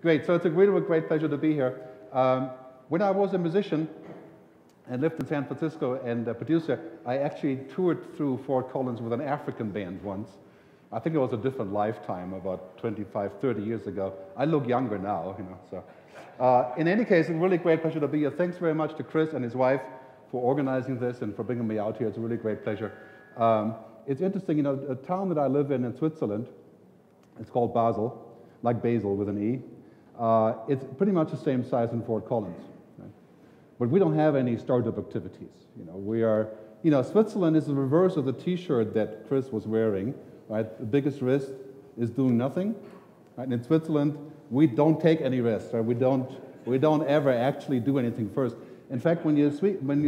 Great. So it's a really great pleasure to be here. When I was a musician and lived in San Francisco and a producer, I actually toured through Fort Collins with an African band once. I think it was a different lifetime, about 25, 30 years ago. I look younger now, you know. So, in any case, a really great pleasure to be here. Thanks very much to Chris and his wife for organizing this and for bringing me out here. It's a really great pleasure. It's interesting, you know, a town that I live in Switzerland, it's called Basel, like Basel with an E. It's pretty much the same size in Fort Collins, right? But we don't have any startup activities. You know, we are, you know, Switzerland is the reverse of the T-shirt that Chris was wearing, right? The biggest risk is doing nothing, right? And in Switzerland, we don't take any risks, right? We don't ever actually do anything first. In fact, when you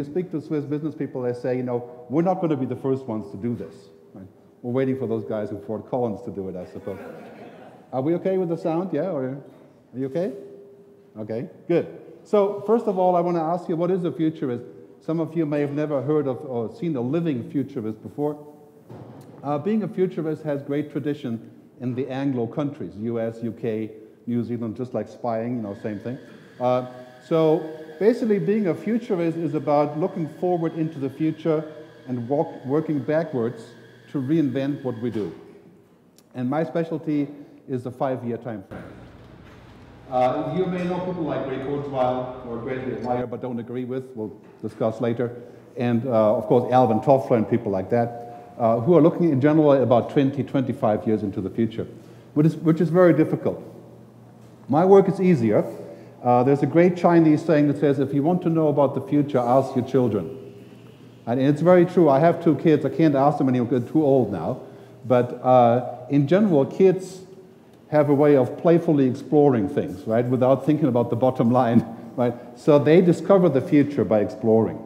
speak to Swiss business people, they say, you know, we're not going to be the first ones to do this, right? We're waiting for those guys in Fort Collins to do it, I suppose. Are we okay with the sound? Yeah, or are you okay? Okay, good. So first of all, I want to ask you, what is a futurist? Some of you may have never heard of or seen a living futurist before. Being a futurist has great tradition in the Anglo countries, US, UK, New Zealand, just like spying, you know, same thing. So basically, being a futurist is about looking forward into the future and working backwards to reinvent what we do. And my specialty is the 5-year time frame. You may know people like Ray Kurzweil, who I greatly admire but don't agree with. We'll discuss later. And of course, Alvin Toffler and people like that, who are looking in general at about 20, 25 years into the future, which is very difficult. My work is easier. There's a great Chinese saying that says, if you want to know about the future, ask your children. And it's very true. I have 2 kids. I can't ask them anymore because they're too old now. But in general, kids have a way of playfully exploring things, right, without thinking about the bottom line, right? So they discover the future by exploring.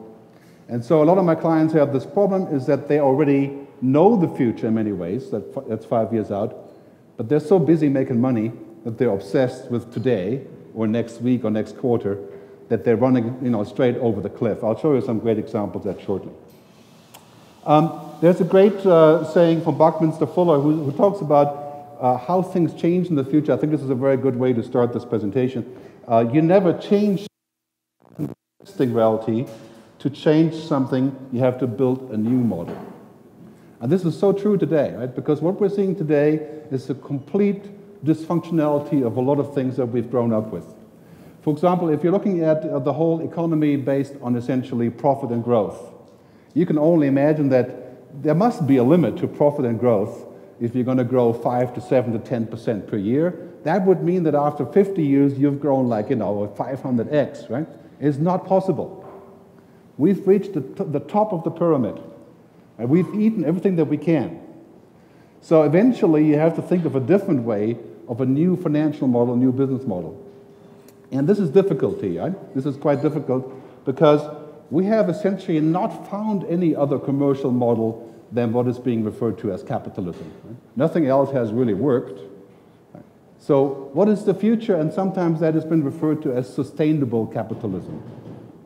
And so a lot of my clients have this problem is that they already know the future in many ways, that's 5 years out, but they're so busy making money that they're obsessed with today or next week or next quarter that they're running, you know, straight over the cliff. I'll show you some great examples of that shortly. There's a great saying from Buckminster Fuller who talks about how things change in the future. I think this is a very good way to start this presentation. You never change existing reality. To change something, you have to build a new model. And this is so true today, right? Because what we're seeing today is the complete dysfunctionality of a lot of things that we've grown up with. For example, if you're looking at the whole economy based on essentially profit and growth, you can only imagine that there must be a limit to profit and growth. If you're going to grow 5 to 7 to 10% per year, that would mean that after 50 years, you've grown like, you know, 500x, right? It's not possible. We've reached the top of the pyramid, and we've eaten everything that we can. So eventually, you have to think of a different way, of a new financial model, a new business model. And this is difficult here, right? This is quite difficult because we have essentially not found any other commercial model than what is being referred to as capitalism. Right? Nothing else has really worked. Right? So what is the future? And sometimes that has been referred to as sustainable capitalism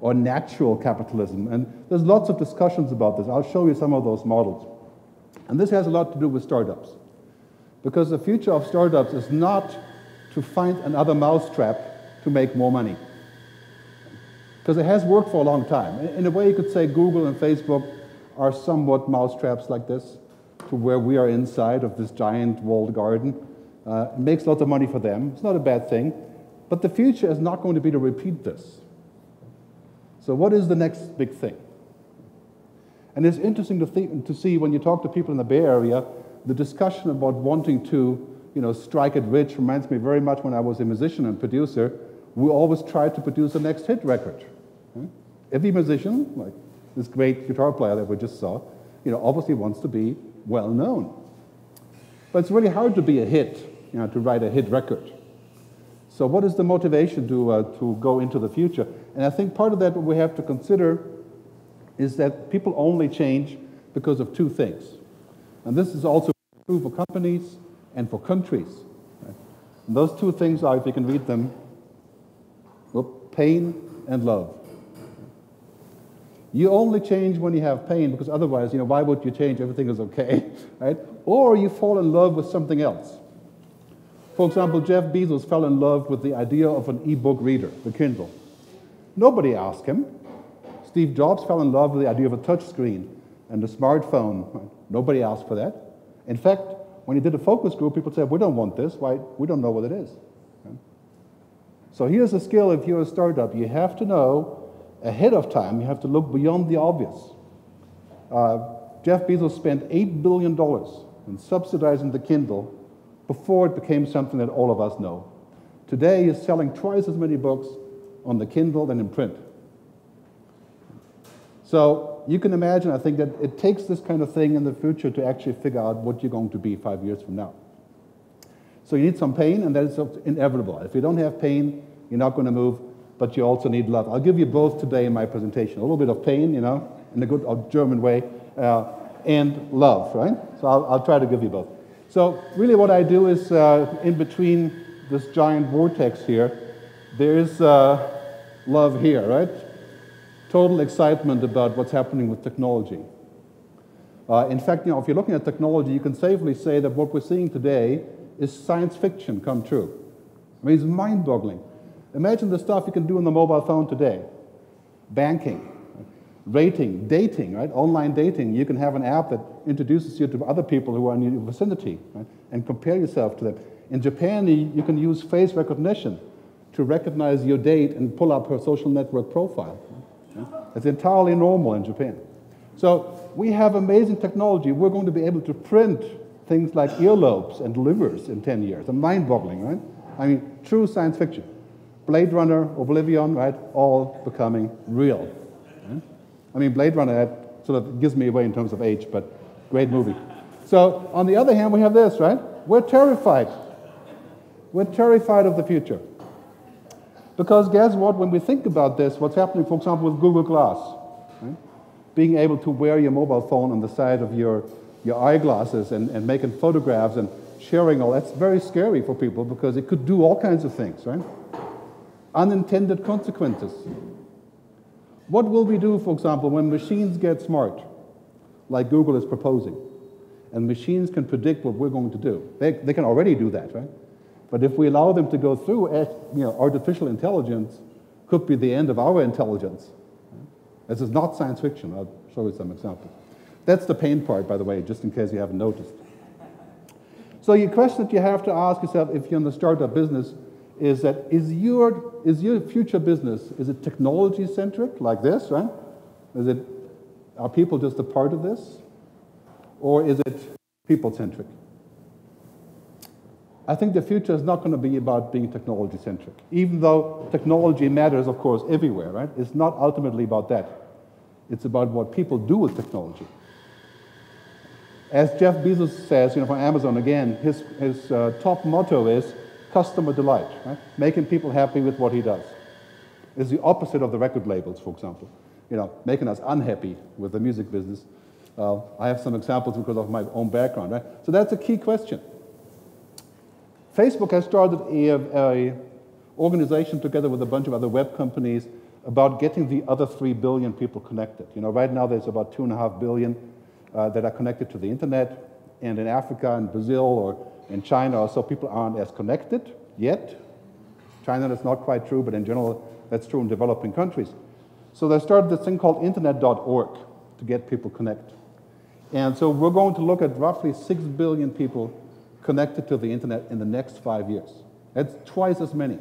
or natural capitalism. And there's lots of discussions about this. I'll show you some of those models. And this has a lot to do with startups. Because the future of startups is not to find another mousetrap to make more money. Because it has worked for a long time. In a way, you could say Google and Facebook are somewhat mousetraps like this, to where we are inside of this giant walled garden. It makes lots of money for them. It's not a bad thing. But the future is not going to be to repeat this. So what is the next big thing? And it's interesting to see when you talk to people in the Bay Area, the discussion about wanting to, you know, strike it rich reminds me very much when I was a musician and producer. We always tried to produce the next hit record. Every musician, like this great guitar player that we just saw, you know, obviously wants to be well known. But it's really hard to be a hit, you know, to write a hit record. So what is the motivation to go into the future? And I think part of that what we have to consider is that people only change because of 2 things. And this is also true for companies and for countries. Right? And those 2 things are, if you can read them, pain and love. You only change when you have pain, because otherwise, you know, why would you change? Everything is okay, right? Or you fall in love with something else. For example, Jeff Bezos fell in love with the idea of an e-book reader, the Kindle. Nobody asked him. Steve Jobs fell in love with the idea of a touch screen and a smartphone. Nobody asked for that. In fact, when he did a focus group, people said, we don't want this. Why? We don't know what it is. So here's a skill if you're a startup. You have to know ahead of time. You have to look beyond the obvious. Jeff Bezos spent $8 billion in subsidizing the Kindle before it became something that all of us know. Today, he's selling twice as many books on the Kindle than in print. So you can imagine, I think, that it takes this kind of thing in the future to actually figure out what you're going to be 5 years from now. So you need some pain, and that is inevitable. If you don't have pain, you're not going to move, but you also need love. I'll give you both today in my presentation. A little bit of pain, in a good German way, and love, right? So I'll try to give you both. So really what I do is, in between this giant vortex here, there is love here, right? Total excitement about what's happening with technology. In fact, if you're looking at technology, you can safely say that what we're seeing today is science fiction come true. I mean, it's mind-boggling. Imagine the stuff you can do on the mobile phone today. Banking, rating, dating, right? Online dating. You can have an app that introduces you to other people who are in your vicinity, right? And compare yourself to them. In Japan, you can use face recognition to recognize your date and pull up her social network profile. It's entirely normal in Japan. So we have amazing technology. We're going to be able to print things like earlobes and livers in 10 years. Mind-boggling, right? I mean, true science fiction. Blade Runner, Oblivion, right? All becoming real. Right? I mean, Blade Runner, that sort of gives me away in terms of age, but great movie. So on the other hand, we have this, right? We're terrified. We're terrified of the future. Because guess what? When we think about this, what's happening, for example, with Google Glass, right? Being able to wear your mobile phone on the side of your eyeglasses and making photographs and sharing all, that's very scary for people because it could do all kinds of things, right? Unintended consequences. What will we do, for example, when machines get smart, like Google is proposing, and machines can predict what we're going to do? They can already do that, right? But if we allow them to go through, artificial intelligence could be the end of our intelligence. This is not science fiction. I'll show you some examples. That's the pain part, by the way, just in case you haven't noticed. So your question that you have to ask yourself if you're in the startup business is that, is your future business, is it technology-centric, like this, right? Are people just a part of this? Or is it people-centric? I think the future is not going to be about being technology-centric. Even though technology matters, of course, everywhere, right? It's not ultimately about that. It's about what people do with technology. As Jeff Bezos says, from Amazon, again, his top motto is customer delight, right? Making people happy with what he does. It's the opposite of the record labels, for example. Making us unhappy with the music business. I have some examples because of my own background, right? So that's a key question. Facebook has started an organization together with a bunch of other web companies about getting the other 3 billion people connected. Right now there's about 2.5 billion that are connected to the internet, and in Africa and Brazil or in China or so, people aren't as connected yet. China, that's not quite true, but in general, that's true in developing countries. So they started this thing called Internetorg to get people connected. And so we're going to look at roughly 6 billion people connected to the internet in the next 5 years. That's twice as many.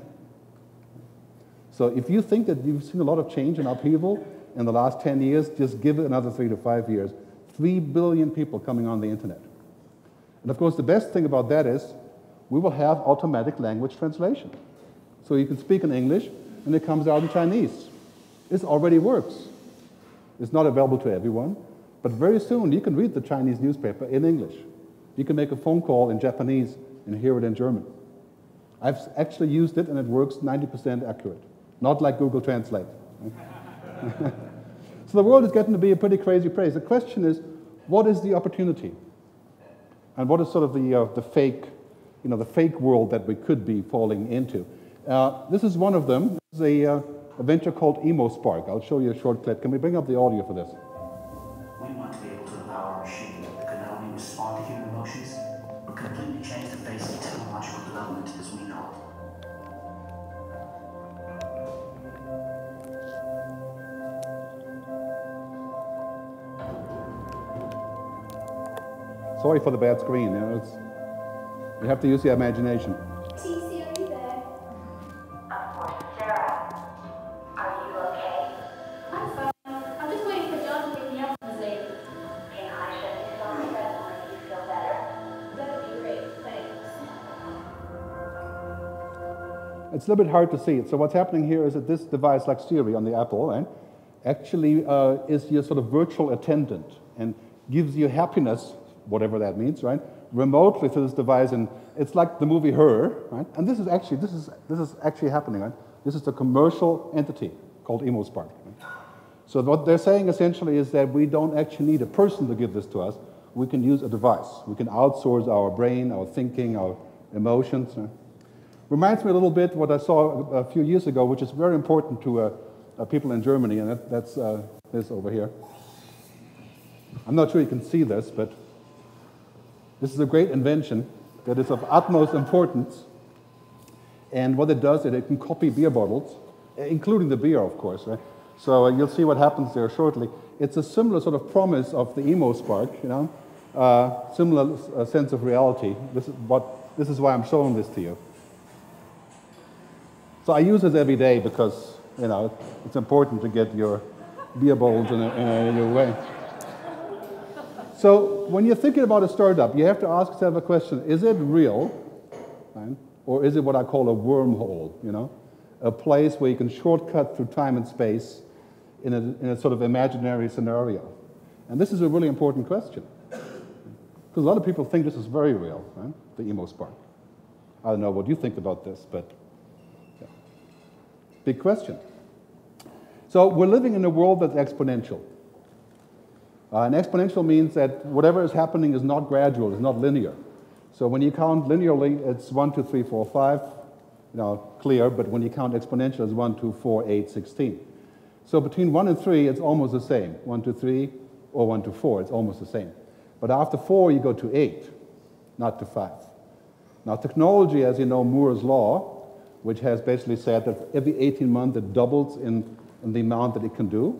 So if you think that you've seen a lot of change and upheaval in the last 10 years, just give it another 3 to 5 years. 3 billion people coming on the internet. And of course, the best thing about that is we will have automatic language translation. So you can speak in English, and it comes out in Chinese. This already works. It's not available to everyone, but very soon you can read the Chinese newspaper in English. You can make a phone call in Japanese and hear it in German. I've actually used it, and it works 90% accurate. Not like Google Translate. So the world is getting to be a pretty crazy place. The question is, what is the opportunity? And what is sort of the fake world that we could be falling into? This is one of them. This is a venture called Emils Parking. I'll show you a short clip. Can we bring up the audio for this? We want to be able to empower a machine that can not only respond to human emotions, but completely change the face of technological development. Sorry for the bad screen. You know, you have to use your imagination. Cece, are you there? Of course, Sarah. Are you okay? I'm fine. I'm just waiting for John to pick me up from his lady. Can I shut you some that will make you feel better? That'd be great. Thanks. It's a little bit hard to see. So what's happening here is that this device, like Siri on the Apple, right, actually is your sort of virtual attendant and gives you happiness, whatever that means, right, remotely through this device. And it's like the movie Her, right? And this is actually happening, right? This is a commercial entity called Emils Parking. Right? So what they're saying essentially is that we don't actually need a person to give this to us. We can use a device. We can outsource our brain, our thinking, our emotions. Right? Reminds me a little bit what I saw a few years ago, which is very important to people in Germany, and that's this over here. I'm not sure you can see this, but this is a great invention that is of utmost importance. And what it does is it can copy beer bottles, including the beer, of course. Right? So you'll see what happens there shortly. It's a similar sort of promise of the Emils Park, you know, similar sense of reality. This is why I'm showing this to you. So I use this every day because, you know, it's important to get your beer bottles in your way. So when you're thinking about a startup, you have to ask yourself a question: is it real, right? Or is it what I call a wormhole? You know, a place where you can shortcut through time and space in a sort of imaginary scenario? And this is a really important question because a lot of people think this is very real, right? The Emils Park. I don't know what you think about this, but. Big question. So we're living in a world that's exponential. And exponential means that whatever is happening is not gradual, it's not linear. So when you count linearly, it's 1, 2, 3, 4, 5, you know, clear, but when you count exponential, it's 1, 2, 4, 8, 16. So between 1 and 3, it's almost the same. 1, 2, 3, or 1 to 4, it's almost the same. But after 4, you go to 8, not to 5. Now technology, as you know, Moore's law, which has basically said that every 18 months it doubles in the amount that it can do,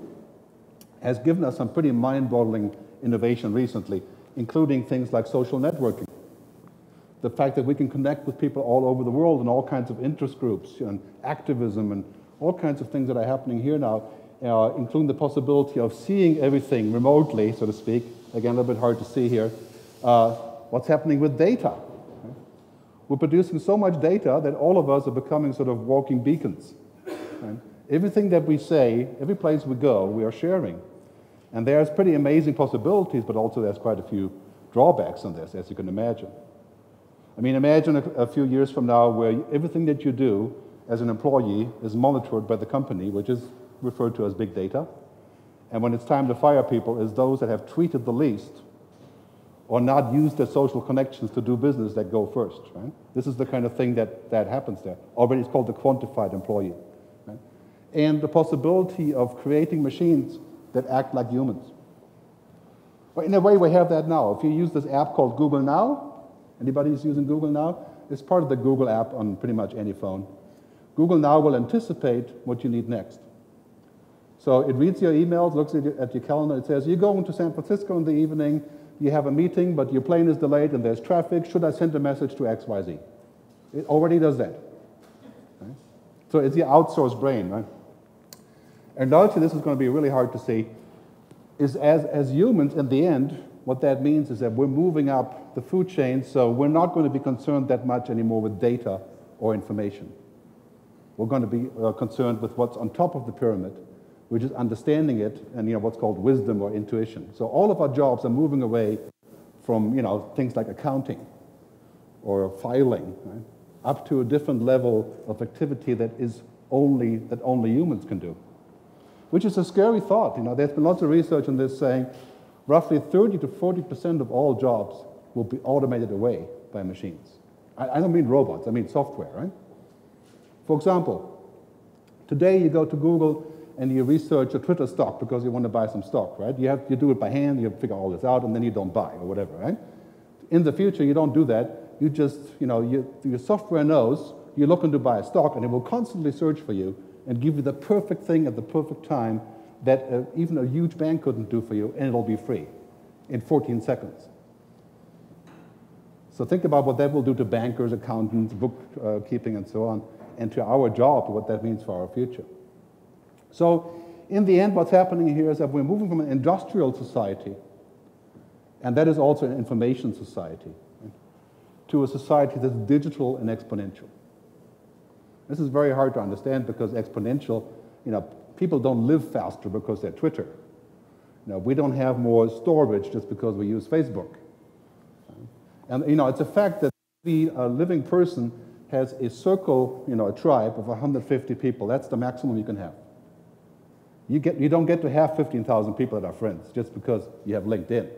has given us some pretty mind-boggling innovation recently, including things like social networking. The fact that we can connect with people all over the world in all kinds of interest groups and activism and all kinds of things that are happening here now, including the possibility of seeing everything remotely, so to speak. Again, a little bit hard to see here. What's happening with data? We're producing so much data that all of us are becoming sort of walking beacons. Right? Everything that we say, every place we go, we are sharing. And there's pretty amazing possibilities, but also there's quite a few drawbacks on this, as you can imagine. I mean, imagine a few years from now where everything that you do as an employee is monitored by the company, which is referred to as big data. And when it's time to fire people, it's those that have tweeted the least or not used their social connections to do business that go first, right? This is the kind of thing that happens there. Already it's called the quantified employee. Right? And the possibility of creating machines that act like humans. Well, in a way, we have that now. If you use this app called Google Now, anybody who's using Google Now, it's part of the Google app on pretty much any phone. Google Now will anticipate what you need next. So it reads your emails, looks at your calendar, it says, you're going to San Francisco in the evening, you have a meeting, but your plane is delayed and there's traffic. Should I send a message to XYZ? It already does that. Right? So it's the outsourced brain, right? And largely, this is going to be really hard to see, is as humans, in the end, what that means is that we're moving up the food chain, so we're not going to be concerned that much anymore with data or information. We're going to be concerned with what's on top of the pyramid, which is understanding it and, you know, what's called wisdom or intuition. So all of our jobs are moving away from, you know, things like accounting or filing, right, up to a different level of activity that only humans can do, which is a scary thought. You know, there's been lots of research on this saying roughly 30 to 40% of all jobs will be automated away by machines. I don't mean robots, I mean software, right? For example, today you go to Google and you research a Twitter stock because you want to buy some stock, right? You do it by hand, you figure all this out, and then you don't buy or whatever, right? In the future, you don't do that. You just, you know, your software knows you're looking to buy a stock, and it will constantly search for you and give you the perfect thing at the perfect time that even a huge bank couldn't do for you, and it'll be free in 14 seconds. So think about what that will do to bankers, accountants, bookkeeping, and so on, and to our job, what that means for our future. So in the end, what's happening here is that we're moving from an industrial society, and that is also an information society, right, to a society that's digital and exponential. This is very hard to understand because exponential, people don't live faster because they're Twitter. We don't have more storage just because we use Facebook. And it's a fact that a living person has a circle, a tribe of 150 people. That's the maximum you can have. You don't get to have 15,000 people that are friends just because you have LinkedIn.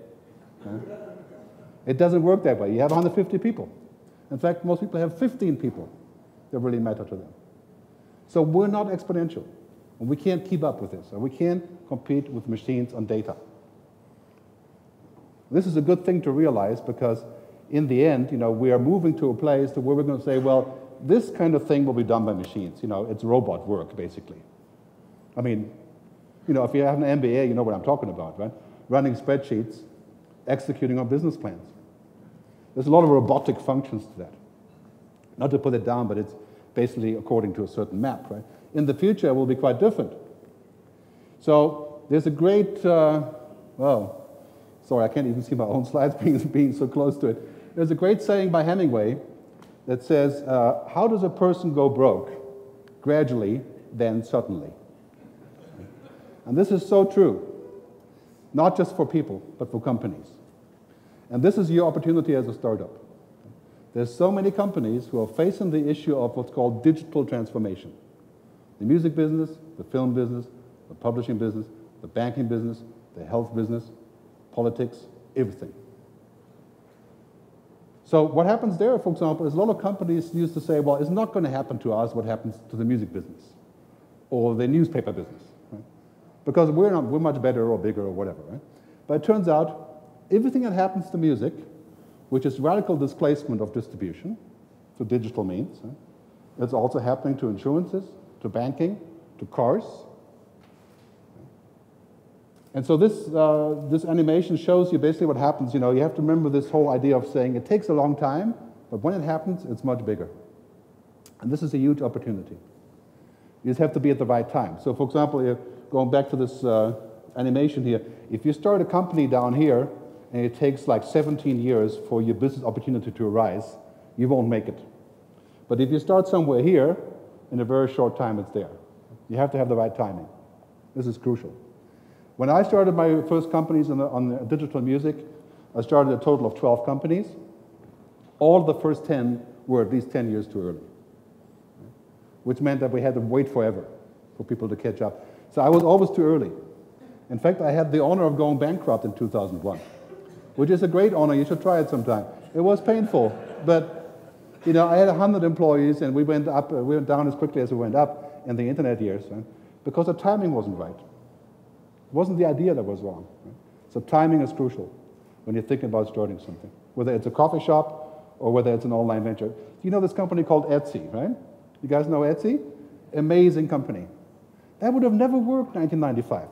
It doesn't work that way. You have 150 people. In fact, most people have 15 people that really matter to them. So we're not exponential. And we can't keep up with this. And we can't compete with machines on data. This is a good thing to realize because in the end, we are moving to a place to where we're going to say, well, this kind of thing will be done by machines. It's robot work, basically. I mean, if you have an MBA, you know what I'm talking about, right? Running spreadsheets, executing on business plans. There's a lot of robotic functions to that. Not to put it down, but it's basically according to a certain map, right? In the future, it will be quite different. So there's a great, sorry, I can't even see my own slides being so close to it. There's a great saying by Hemingway that says, how does a person go broke? Gradually, then suddenly. And this is so true, not just for people, but for companies. And this is your opportunity as a startup. There's so many companies who are facing the issue of what's called digital transformation. The music business, the film business, the publishing business, the banking business, the health business, politics, everything. So what happens there, for example, is a lot of companies used to say, well, it's not going to happen to us what happens to the music business or the newspaper business, right? Because we're much better or bigger or whatever, right? But it turns out everything that happens to music, which is radical displacement of distribution to digital means, right? It's also happening to insurances, to banking, to cars. And so this animation shows you basically what happens. You have to remember this whole idea of saying it takes a long time, but when it happens, it's much bigger. And this is a huge opportunity. You just have to be at the right time. So for example, going back to this animation here, if you start a company down here, and it takes like 17 years for your business opportunity to arise, you won't make it. But if you start somewhere here, in a very short time, it's there. You have to have the right timing. This is crucial. When I started my first companies on digital music, I started a total of 12 companies. All the first 10 were at least 10 years too early, which meant that we had to wait forever for people to catch up. So I was always too early. In fact, I had the honor of going bankrupt in 2001, which is a great honor. You should try it sometime. It was painful, but I had 100 employees, and we went down as quickly as we went up in the internet years, right? Because the timing wasn't right. It wasn't the idea that was wrong. Right? So timing is crucial when you're thinking about starting something, whether it's a coffee shop or whether it's an online venture. You know this company called Etsy, right? You guys know Etsy? Amazing company. That would have never worked in 1995.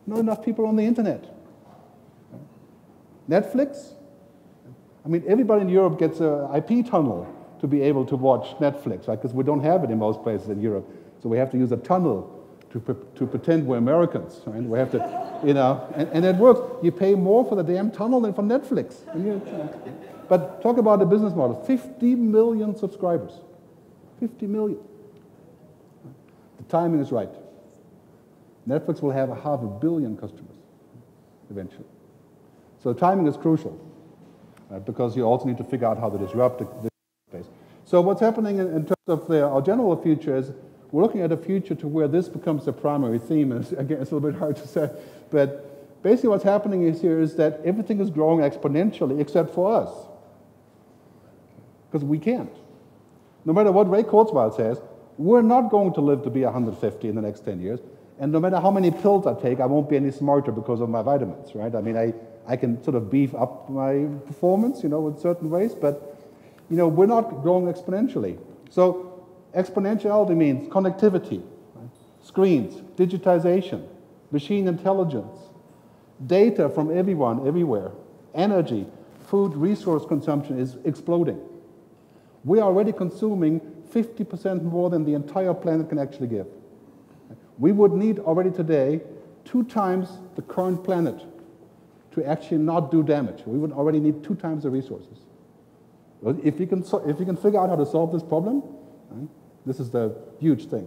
Not enough people on the internet. Netflix? I mean, everybody in Europe gets an IP tunnel to be able to watch Netflix, right? Because we don't have it in most places in Europe. So we have to use a tunnel to pretend we're Americans, right? We have to, and it works. You pay more for the damn tunnel than for Netflix. But talk about the business model. 50 million subscribers. 50 million. The timing is right. Netflix will have 500 million customers eventually. So timing is crucial, because you also need to figure out how to disrupt the space. So what's happening in terms of our general future is we're looking at a future to where this becomes the primary theme. And again, it's a little bit hard to say, but basically what's happening is that everything is growing exponentially except for us, because we can't. No matter what Ray Kurzweil says, we're not going to live to be 150 in the next 10 years. And no matter how many pills I take, I won't be any smarter because of my vitamins, right? I mean, I can sort of beef up my performance, in certain ways, but, we're not growing exponentially. So exponentiality means connectivity, right? Screens, digitization, machine intelligence, data from everyone, everywhere, energy, food resource consumption is exploding. We are already consuming 50% more than the entire planet can actually give. We would need already today 2 times the current planet to actually not do damage. We would already need 2 times the resources. If you can figure out how to solve this problem, right, this is the huge thing.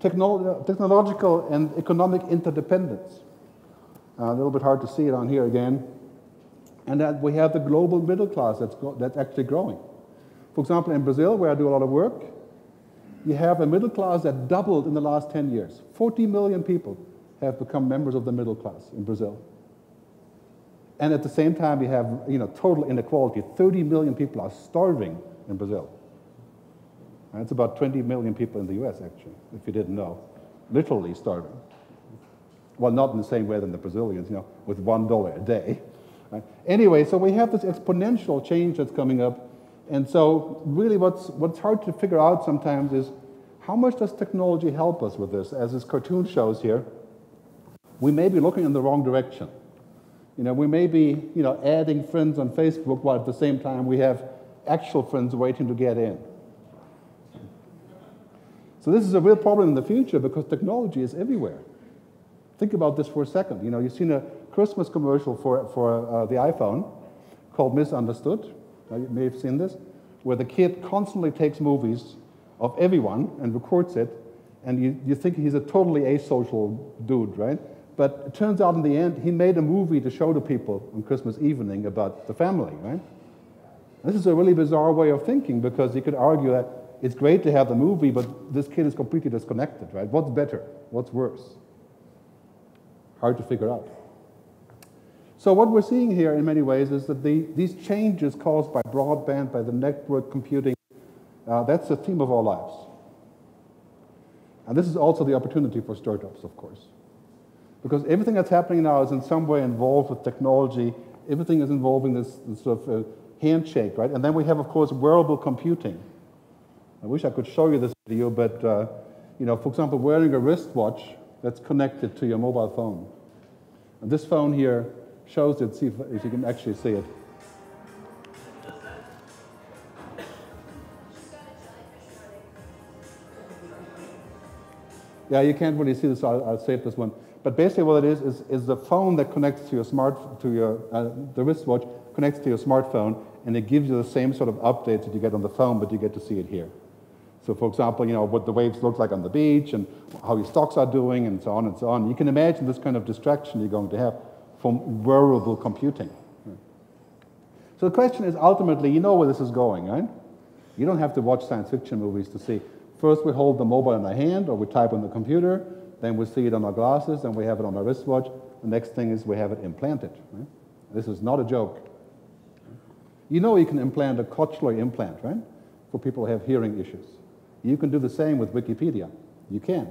Technological and economic interdependence. A little bit hard to see it on here again. And that we have the global middle class that's actually growing. For example, in Brazil, where I do a lot of work, you have a middle class that doubled in the last 10 years. 40 million people have become members of the middle class in Brazil. And at the same time, you have total inequality. 30 million people are starving in Brazil. And it's about 20 million people in the US, actually, if you didn't know. Literally starving. Well, not in the same way than the Brazilians, with $1 a day. Right? Anyway, so we have this exponential change that's coming up. And so really what's hard to figure out sometimes is how much does technology help us with this? As this cartoon shows here, we may be looking in the wrong direction. We may be adding friends on Facebook while at the same time we have actual friends waiting to get in. So this is a real problem in the future because technology is everywhere. Think about this for a second. You've seen a Christmas commercial for the iPhone called Misunderstood. You may have seen this, where the kid constantly takes movies of everyone and records it, and you think he's a totally asocial dude, right? But it turns out in the end, he made a movie to show to people on Christmas evening about the family, right? This is a really bizarre way of thinking because you could argue that it's great to have the movie, but this kid is completely disconnected, right? What's better? What's worse? Hard to figure out. So what we're seeing here in many ways is that these changes caused by broadband, by the network computing, that's the theme of our lives. And this is also the opportunity for startups, of course. Because everything that's happening now is in some way involved with technology. Everything is involving this sort of handshake, right? And then we have, of course, wearable computing. I wish I could show you this video, but for example, wearing a wristwatch that's connected to your mobile phone. And this phone here shows it, see if you can actually see it. Yeah, you can't really see this, so I'll save this one. But basically what it is the phone that connects to your the wristwatch connects to your smartphone, and it gives you the same sort of updates that you get on the phone, but you get to see it here. So for example, what the waves look like on the beach, and how your stocks are doing, and so on and so on. You can imagine this kind of distraction you're going to have from wearable computing. So the question is, ultimately, you know where this is going, right? You don't have to watch science fiction movies to see. First we hold the mobile in our hand, or we type on the computer, then we see it on our glasses, and we have it on our wristwatch. The next thing is we have it implanted. Right? This is not a joke. You can implant a cochlear implant, right? For people who have hearing issues. You can do the same with Wikipedia. You can.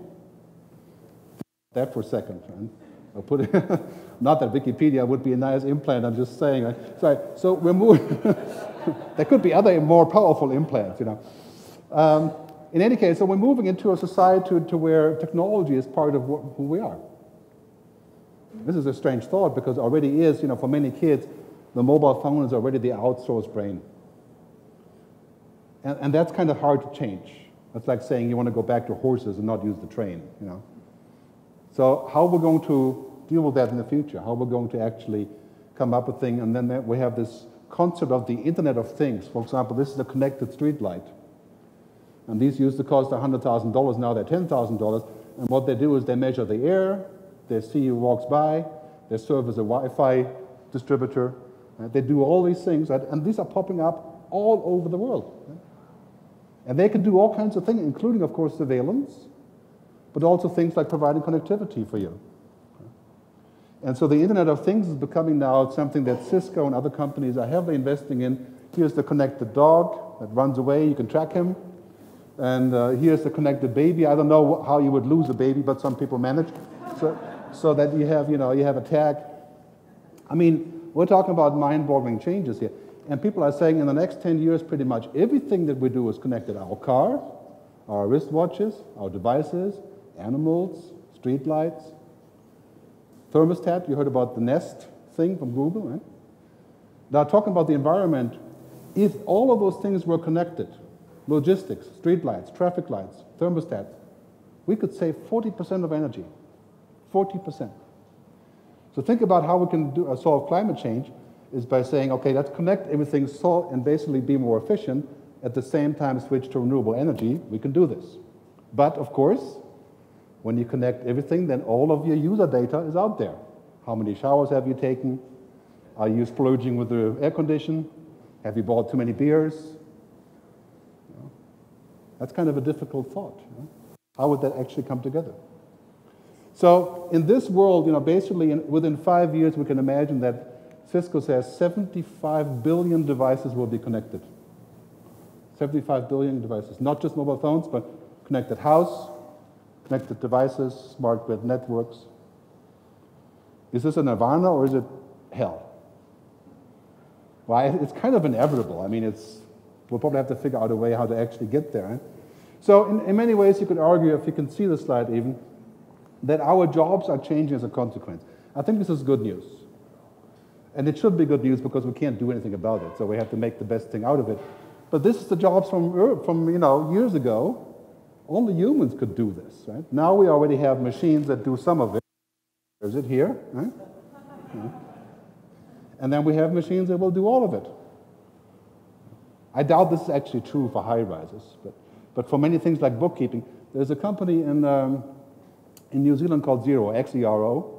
That for a second, right? I'll put it, not that Wikipedia would be a nice implant, I'm just saying. Right? Sorry, so we're moving. There could be other more powerful implants, In any case, so we're moving into a society to where technology is part of who we are. This is a strange thought because it already is, for many kids, the mobile phone is already the outsourced brain. And that's kind of hard to change. That's like saying you want to go back to horses and not use the train, So how we're going to deal with that in the future, how we're going to actually come up with things, and then we have this concept of the Internet of Things. For example, this is a connected street light. And these used to cost $100,000, now they're $10,000. And what they do is they measure the air, they see who walks by, they serve as a Wi-Fi distributor. They do all these things, right? And these are popping up all over the world. Right? And they can do all kinds of things, including, of course, surveillance, but also things like providing connectivity for you. And so the Internet of Things is becoming now something that Cisco and other companies are heavily investing in. Here's the connected dog that runs away, you can track him. And here's the connected baby. I don't know how you would lose a baby, but some people manage. So that you have a tag. I mean, we're talking about mind-boggling changes here. And people are saying in the next 10 years, pretty much everything that we do is connected. Our car, our wristwatches, our devices, animals, streetlights, thermostat. You heard about the Nest thing from Google, right? Now, talking about the environment, if all of those things were connected, logistics, streetlights, traffic lights, thermostats, we could save 40% of energy. 40%. So think about how we can solve climate change is by saying, okay, let's connect everything and basically be more efficient, at the same time switch to renewable energy. We can do this. But of course, when you connect everything, then all of your user data is out there. How many showers have you taken? Are you splurging with the air condition? Have you bought too many beers? That's kind of a difficult thought. How would that actually come together? So in this world, basically within 5 years, we can imagine that Cisco says 75 billion devices will be connected. 75 billion devices, not just mobile phones, but connected house, connected devices, smart grid networks. Is this a nirvana or is it hell? Well, it's kind of inevitable. I mean, we'll probably have to figure out a way how to actually get there. Eh? So in many ways, you could argue, if you can see the slide even, that our jobs are changing as a consequence. I think this is good news. And it should be good news because we can't do anything about it, so we have to make the best thing out of it. But this is the jobs from years ago. Only humans could do this, right? Now we already have machines that do some of it. Is it here? Right? Yeah. And then we have machines that will do all of it. I doubt this is actually true for high rises, but for many things like bookkeeping, there's a company in New Zealand called Xero, X-E-R-O,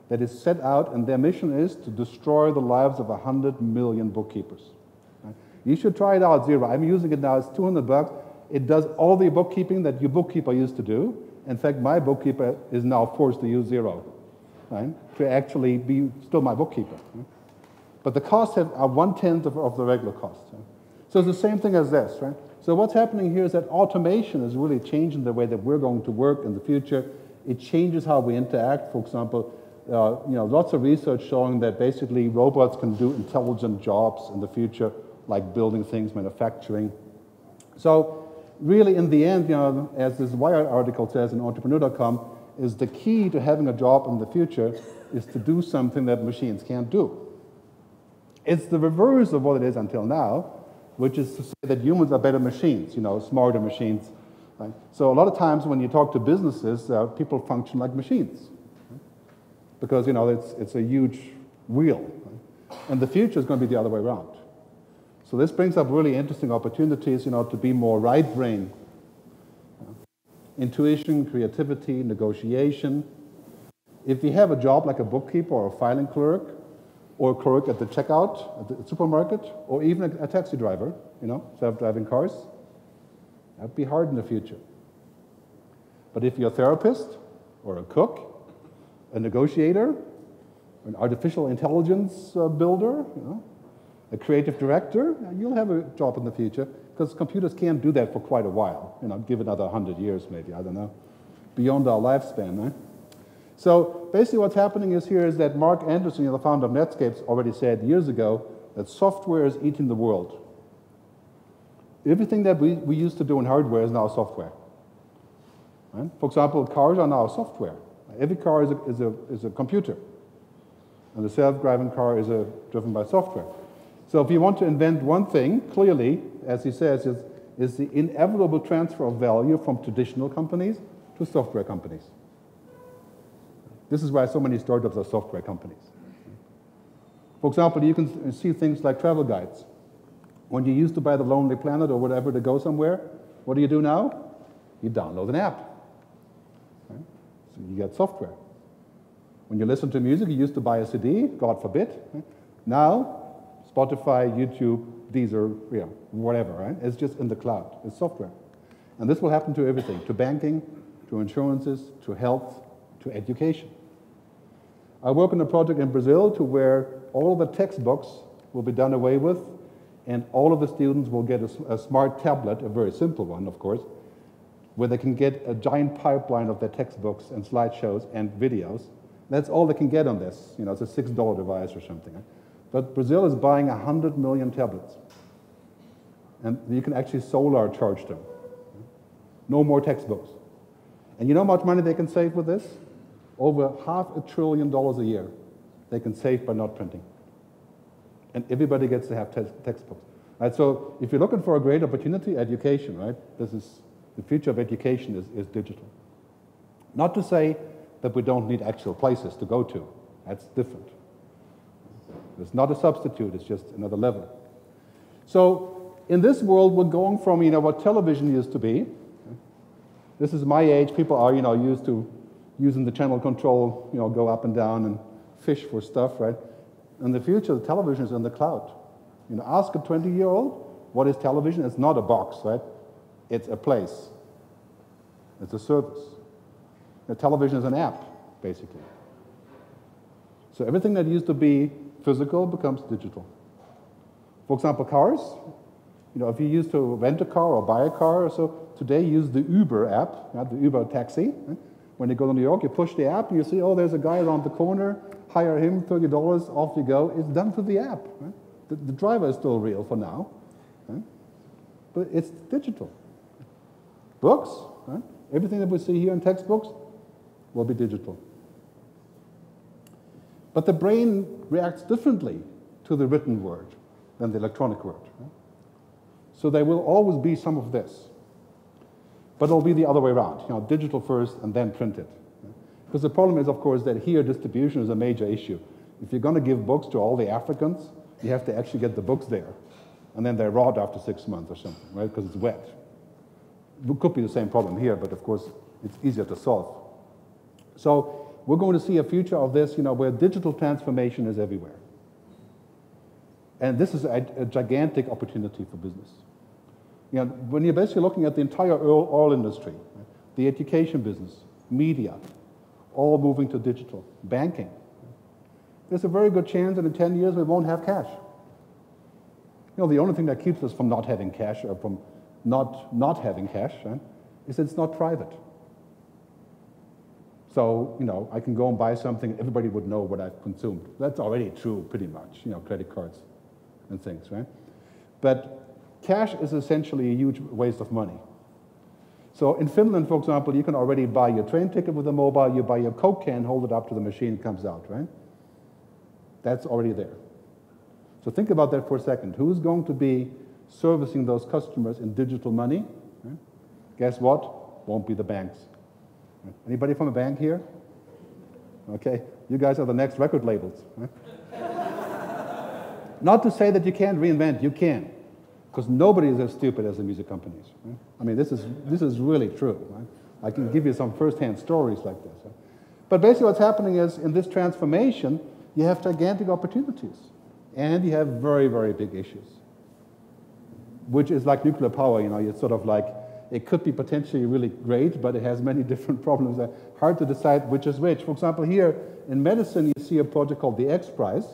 that is set out, and their mission is to destroy the lives of 100 million bookkeepers. Right? You should try it out, Xero. I'm using it now. It's $200. It does all the bookkeeping that your bookkeeper used to do. In fact, my bookkeeper is now forced to use Xero, right, to actually be still my bookkeeper. Right? But the costs are 1/10 of the regular costs. Right? So it's the same thing as this, right? So what's happening here is that automation is really changing the way that we're going to work in the future. It changes how we interact. For example, lots of research showing that basically robots can do intelligent jobs in the future, like building things, manufacturing. So really, in the end, as this Wired article says in Entrepreneur.com, is the key to having a job in the future is to do something that machines can't do. It's the reverse of what it is until now, which is to say that humans are better machines, smarter machines. Right? So a lot of times when you talk to businesses, people function like machines. Right? Because, it's a huge wheel. Right? And the future is going to be the other way around. So this brings up really interesting opportunities, to be more right-brain. Intuition, creativity, negotiation. If you have a job like a bookkeeper or a filing clerk, or a clerk at the checkout at the supermarket, or even a taxi driver, self-driving cars, that'd be hard in the future. But if you're a therapist, or a cook, a negotiator, an artificial intelligence builder, a creative director, you'll have a job in the future, because computers can't do that for quite a while. Give it another 100 years maybe, I don't know, beyond our lifespan, right? So basically what's happening is that Mark Anderson, the founder of Netscape, already said years ago that software is eating the world. Everything that we used to do in hardware is now software. Right? For example, cars are now software. Every car is a computer. And the self-driving car is driven by software. So if you want to invent one thing, clearly, as he says, is the inevitable transfer of value from traditional companies to software companies. This is why so many startups are software companies. For example, you can see things like travel guides. When you used to buy the Lonely Planet or whatever to go somewhere, what do you do now? You download an app. Right? So you get software. When you listen to music, you used to buy a CD, God forbid. Right? Now, Spotify, YouTube, Deezer, whatever, right? It's just in the cloud. It's software. And this will happen to everything, to banking, to insurances, to health, to education. I work on a project in Brazil where all the textbooks will be done away with, and all of the students will get a smart tablet, a very simple one, of course, where they can get a giant pipeline of their textbooks and slideshows and videos. That's all they can get on this. It's a $6 device or something. Right? But Brazil is buying 100 million tablets. And you can actually solar charge them. No more textbooks. And you know how much money they can save with this? Over $500 billion a year they can save by not printing. and everybody gets to have textbooks. Right? So if you're looking for a great opportunity, education, right? This is the future of education is digital. Not to say that we don't need actual places to go to. That's different. It's not a substitute, it's just another level. So in this world, we're going from, what television used to be. This is my age. People are, used to using the channel control, go up and down and fish for stuff, right? In the future, the television is in the cloud. Ask a 20-year-old, what is television? It's not a box, right? It's a place. It's a service. Television is an app, basically. So everything that used to be physical becomes digital. For example, cars. If you used to rent a car or buy a car or so, today use the Uber app, the Uber taxi. Right? When you go to New York, you push the app and you see, oh, there's a guy around the corner, hire him, $30, off you go. It's done through the app. Right? The driver is still real for now, right? But it's digital. Books, right? Everything that we see here in textbooks will be digital. But the brain reacts differently to the written word than the electronic word. Right? So there will always be some of this. But it'll be the other way around, digital first and then printed. Because the problem is, of course, that here distribution is a major issue. If you're going to give books to all the Africans, you have to actually get the books there. And then they're rot after 6 months or something, right? Because it's wet. It could be the same problem here, but of course, it's easier to solve. So we're going to see a future of this, where digital transformation is everywhere. And this is a gigantic opportunity for business. When you're basically looking at the entire oil industry, right? The education business, media, all moving to digital, banking, there's a very good chance that in 10 years we won't have cash. The only thing that keeps us from not having cash or from not having cash, right, is that it's not private. So, I can go and buy something, everybody would know what I've consumed. That's already true, pretty much, credit cards and things, right? But cash is essentially a huge waste of money. So in Finland, for example, you can already buy your train ticket with a mobile, you buy your Coke can, hold it up to the machine, it comes out, right? That's already there. So think about that for a second. Who's going to be servicing those customers in digital money? Right? Guess what? Won't be the banks. Right? Anybody from a bank here? Okay, you guys are the next record labels. Right? Not to say that you can't reinvent, you can. Because nobody is as stupid as the music companies. Right? I mean, this is really true. Right? I can give you some first-hand stories like this. Right? But basically what's happening is, in this transformation, you have gigantic opportunities. And you have very, very big issues. Which is like nuclear power, it's sort of like, it could be potentially really great, but it has many different problems. It's hard to decide which is which. For example, here in medicine, you see a project called the X Prize.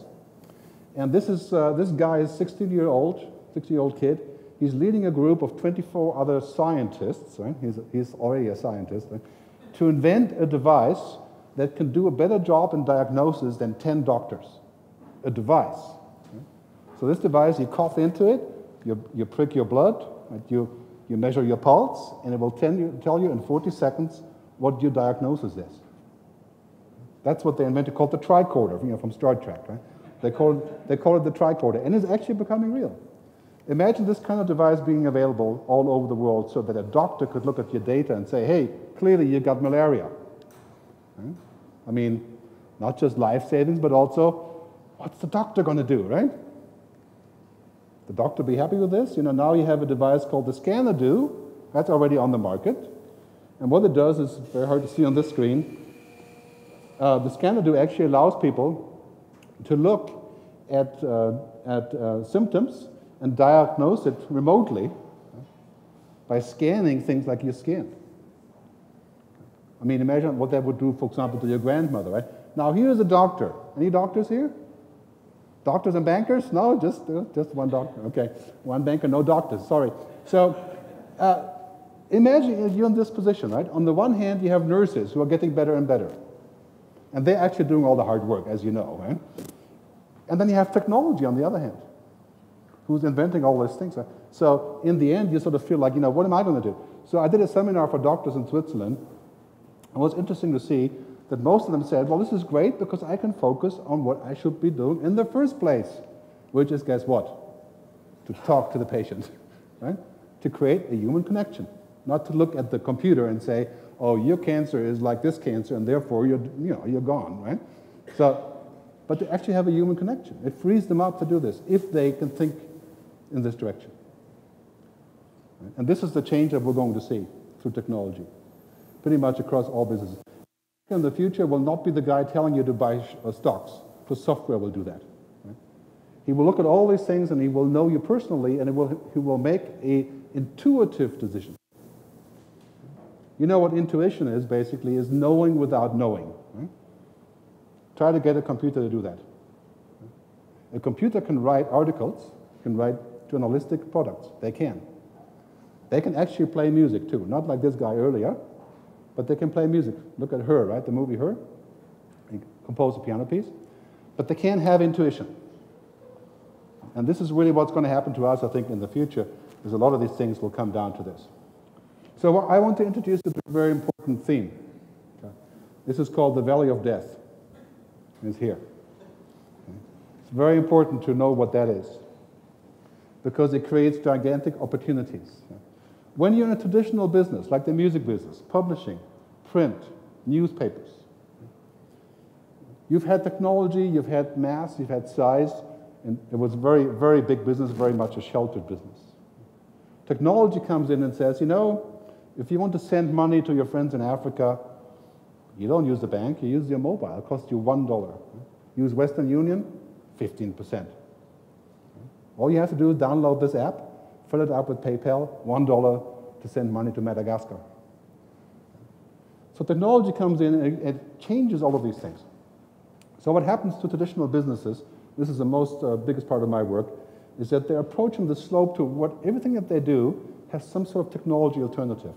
And this guy is 16-year-old kid. He's leading a group of 24 other scientists, right? He's already a scientist, right? To invent a device that can do a better job in diagnosis than 10 doctors. A device. Right? So this device, you cough into it, you prick your blood, right? You measure your pulse, and it will tell you in 40 seconds what your diagnosis is. That's what they invented, called the tricorder, from Star Trek, right? They call it the tricorder, and it's actually becoming real. Imagine this kind of device being available all over the world so that a doctor could look at your data and say, hey, clearly you got malaria. Right? I mean, not just life savings, but also, what's the doctor going to do, right? The doctor be happy with this? Now you have a device called the Scanner-Do. That's already on the market. And what it does is very hard to see on this screen. The Scanner-Do actually allows people to look at symptoms and diagnose it remotely by scanning things like your skin. I mean, imagine what that would do, for example, to your grandmother, right? Now, here's a doctor. Any doctors here? Doctors and bankers? No, just one doctor. Okay, one banker, no doctors, sorry. So imagine you're in this position, right? On the one hand, you have nurses who are getting better and better. And they're actually doing all the hard work, as you know, right? And then you have technology on the other hand, who's inventing all these things. Right? So in the end, you sort of feel like, what am I going to do? So I did a seminar for doctors in Switzerland. It was interesting to see that most of them said, well, this is great because I can focus on what I should be doing in the first place. which is, guess what? To talk to the patient, right? To create a human connection, not to look at the computer and say, oh, your cancer is like this cancer, and therefore you're gone, right? So, but to actually have a human connection. It frees them up to do this if they can think in this direction. And this is the change that we're going to see through technology, pretty much across all businesses. In the future will not be the guy telling you to buy stocks, because software will do that. Right? He will look at all these things and he will know you personally, and he will make an intuitive decision. You know what intuition is, basically, is knowing without knowing. Right? Try to get a computer to do that. A computer can write articles, can write journalistic products. They can. They can actually play music too, not like this guy earlier, but they can play music. Look at Her, right? The movie Her. He composed a piano piece. But they can't have intuition. And this is really what's going to happen to us, I think, in the future, is a lot of these things will come down to this. So I want to introduce you to a very important theme. Okay. This is called the Valley of Death. It's here. Okay. It's very important to know what that is, because it creates gigantic opportunities. When you're in a traditional business, like the music business, publishing, print, newspapers, you've had technology, you've had mass, you've had size, and it was very, very big business, very much a sheltered business. Technology comes in and says, you know, if you want to send money to your friends in Africa, you don't use the bank, you use your mobile. It costs you $1. Use Western Union, 15%. All you have to do is download this app, fill it up with PayPal, $1 to send money to Madagascar. So technology comes in and it changes all of these things. So what happens to traditional businesses, this is the biggest part of my work, is that they're approaching the slope to what everything that they do has some sort of technology alternative.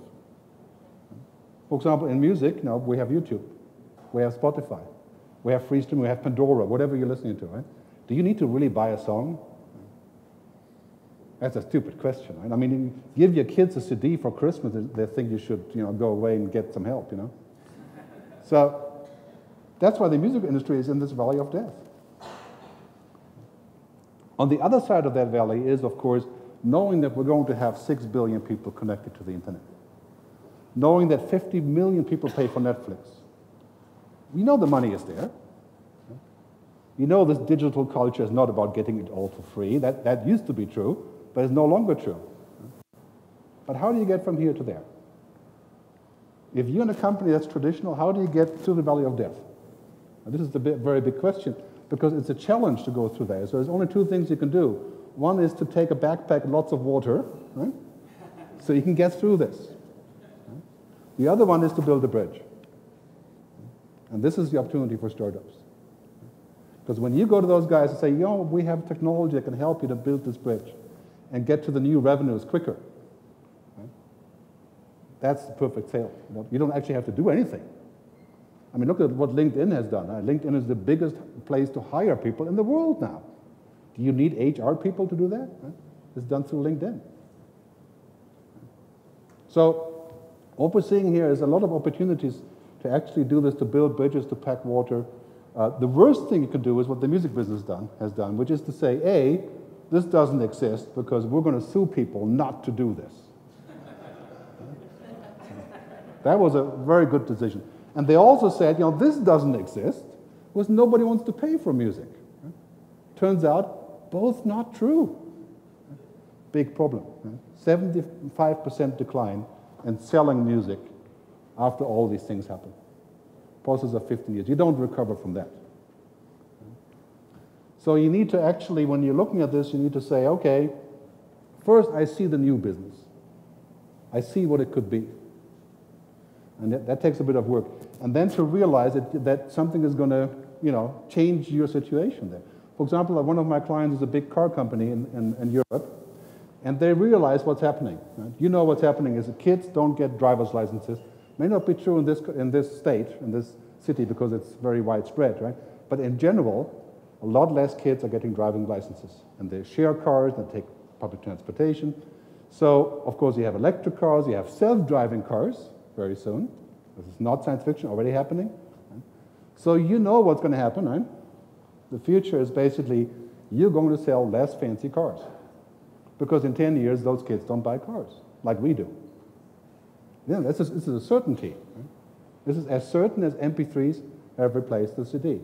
For example, in music, we have YouTube, we have Spotify, we have Freestream, we have Pandora, whatever you're listening to, right? Do you need to really buy a song? That's a stupid question, right? I mean, you give your kids a CD for Christmas, they think you should, go away and get some help, So that's why the music industry is in this valley of death. On the other side of that valley is, of course, knowing that we're going to have 6 billion people connected to the internet. Knowing that 50 million people pay for Netflix. We know the money is there. You know this digital culture is not about getting it all for free. That used to be true, but it's no longer true. But how do you get from here to there? If you're in a company that's traditional, how do you get to the valley of death? Now, this is a very big question, because it's a challenge to go through there. So there's only two things you can do. One is to take a backpack and lots of water, right? So you can get through this. The other one is to build a bridge. And this is the opportunity for startups. Because when you go to those guys and say, we have technology that can help you to build this bridge and get to the new revenues quicker, right? That's the perfect sale. You don't actually have to do anything. I mean, look at what LinkedIn has done. LinkedIn is the biggest place to hire people in the world now. Do you need HR people to do that? Right? It's done through LinkedIn. So what we're seeing here is a lot of opportunities to actually do this, to build bridges, to pack water. The worst thing you can do is what the music business has done, which is to say, A, this doesn't exist because we're going to sue people not to do this. That was a very good decision. And they also said, this doesn't exist because nobody wants to pay for music. Turns out, both not true. Big problem. 75% decline in selling music after all these things happen. Process of 15 years. You don't recover from that. So you need to actually, when you're looking at this, you need to say, okay, first I see the new business. I see what it could be. And that takes a bit of work. And then to realize that something is going to, change your situation there. For example, one of my clients is a big car company in Europe, and they realize what's happening. Right? You know what's happening is that kids don't get driver's licenses. May not be true in this state, in this city, because it's very widespread, right? But in general, a lot less kids are getting driving licenses. And they share cars, they take public transportation. So, of course, you have electric cars, you have self-driving cars very soon. This is not science fiction, already happening. Right? So you know what's going to happen, right? The future is basically you're going to sell less fancy cars. Because in 10 years, those kids don't buy cars like we do. Yeah, this is a certainty. Right? This is as certain as MP3s have replaced the CD.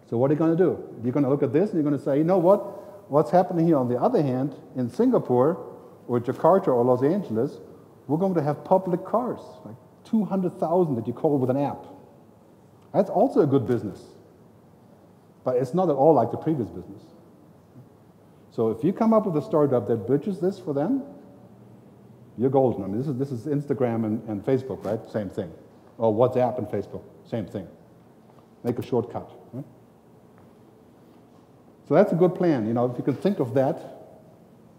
So what are you going to do? You're going to look at this and you're going to say, you know what? What's happening here on the other hand, in Singapore or Jakarta or Los Angeles, we're going to have public cars, like 200,000 that you call with an app. That's also a good business. But it's not at all like the previous business. So if you come up with a startup that bridges this for them, you're golden. I mean, this is Instagram and Facebook, right? Same thing. Or WhatsApp and Facebook, same thing. Make a shortcut. Right? So that's a good plan. You know, if you can think of that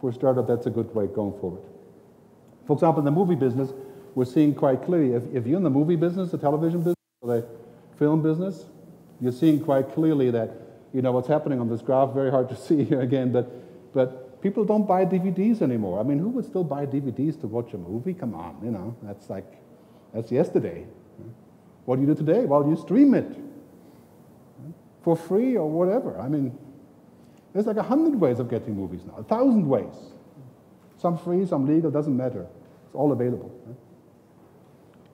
for a startup, that's a good way going forward. For example, in the movie business, we're seeing quite clearly, if you're in the movie business, the television business, or the film business, you're seeing quite clearly that, you know, what's happening on this graph, very hard to see here again, but people don't buy DVDs anymore. I mean, who would still buy DVDs to watch a movie? Come on, you know, that's yesterday. What do you do today? Well, you stream it for free or whatever. I mean, there's like 100 ways of getting movies now, 1,000 ways. Some free, some legal, doesn't matter. It's all available. Right?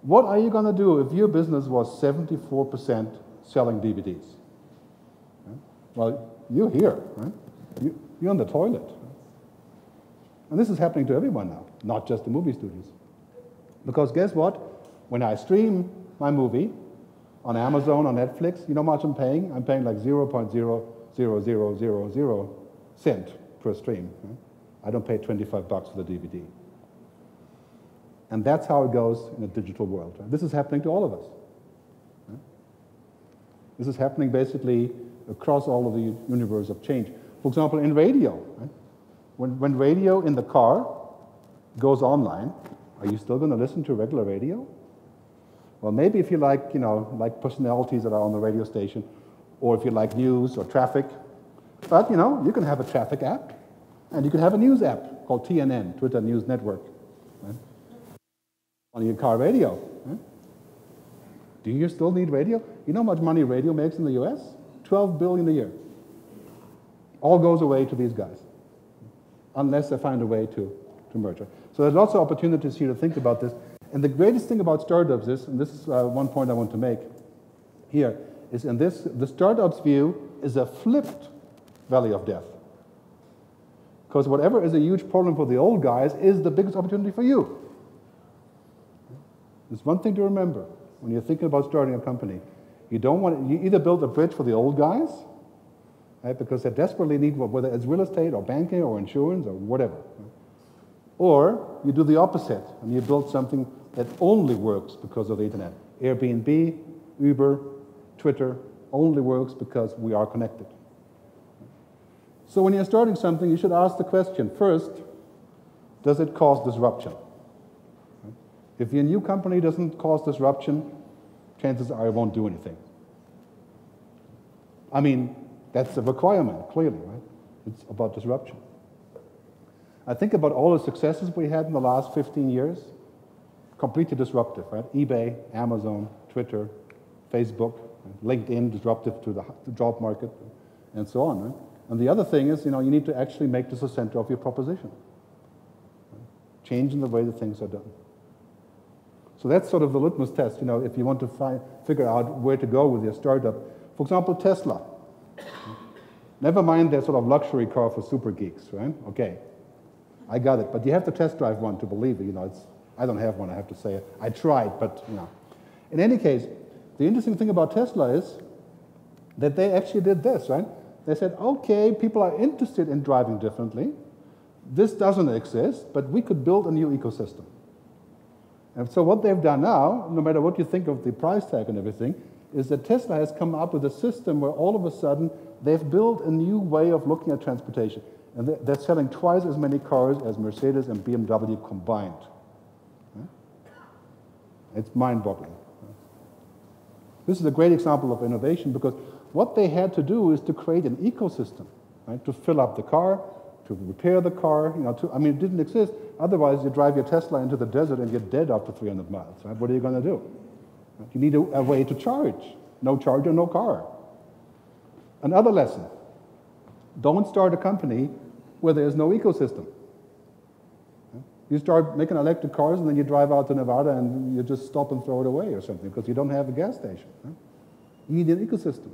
What are you going to do if your business was 74% selling DVDs? Right? Well, you're here, right? You're on the toilet. Right? And this is happening to everyone now, not just the movie studios. Because guess what? When I stream my movie on Amazon, on Netflix, you know how much I'm paying? I'm paying like 0.00000 cent per stream. Right? I don't pay $25 for the DVD. And that's how it goes in a digital world. Right? This is happening to all of us. Right? This is happening basically across all of the universe of change. For example, in radio. Right? When radio in the car goes online, are you still going to listen to regular radio? Well, maybe if you like, you know, like personalities that are on the radio station, or if you like news or traffic. But, you know, you can have a traffic app. And you can have a news app called TNN, Twitter News Network, right? On your car radio. Right? Do you still need radio? You know how much money radio makes in the US? $12 billion a year. All goes away to these guys, unless they find a way to merge. So there's lots of opportunities here to think about this. And the greatest thing about startups is, and this is one point I want to make here, is in this, the startups view is a flipped valley of death. Because whatever is a huge problem for the old guys is the biggest opportunity for you. There's one thing to remember when you're thinking about starting a company. You either build a bridge for the old guys, right, because they desperately need, whether it's real estate or banking or insurance or whatever. Right? Or you do the opposite and you build something that only works because of the internet. Airbnb, Uber, Twitter only works because we are connected. So when you're starting something, you should ask the question, first, does it cause disruption? If your new company doesn't cause disruption, chances are it won't do anything. I mean, that's a requirement, clearly, right? It's about disruption. I think about all the successes we had in the last 15 years, completely disruptive, right? eBay, Amazon, Twitter, Facebook, LinkedIn, disruptive to the job market, and so on, right? And the other thing is, you know, you need to actually make this the center of your proposition. Changing the way that things are done. So that's sort of the litmus test, you know, if you want to figure out where to go with your startup. For example, Tesla. Never mind their sort of luxury car for super geeks, right? Okay, I got it. But you have to test drive one to believe it, you know. I don't have one, I have to say it. I tried, but, you know. In any case, the interesting thing about Tesla is that they actually did this, right? They said, okay, people are interested in driving differently. This doesn't exist, but we could build a new ecosystem. And so what they've done now, no matter what you think of the price tag and everything, is that Tesla has come up with a system where all of a sudden they've built a new way of looking at transportation. And they're selling twice as many cars as Mercedes and BMW combined. It's mind-boggling. This is a great example of innovation because what they had to do is to create an ecosystem, right? To fill up the car, to repair the car, you know, I mean, it didn't exist. Otherwise, you drive your Tesla into the desert and you're dead after 300 miles, right? What are you going to do? You need a way to charge. No charger, no car. Another lesson, don't start a company where there's no ecosystem. You start making electric cars and then you drive out to Nevada and you just stop and throw it away or something because you don't have a gas station. You need an ecosystem.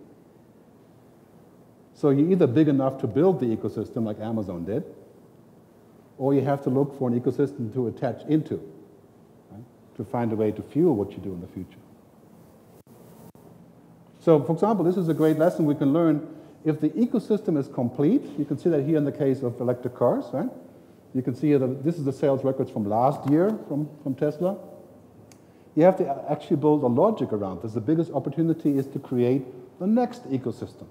So you're either big enough to build the ecosystem like Amazon did, or you have to look for an ecosystem to attach into, right, to find a way to fuel what you do in the future. So, for example, this is a great lesson we can learn. If the ecosystem is complete, you can see that here in the case of electric cars, right? You can see here that this is the sales records from last year from Tesla. You have to actually build a logic around this. The biggest opportunity is to create the next ecosystem.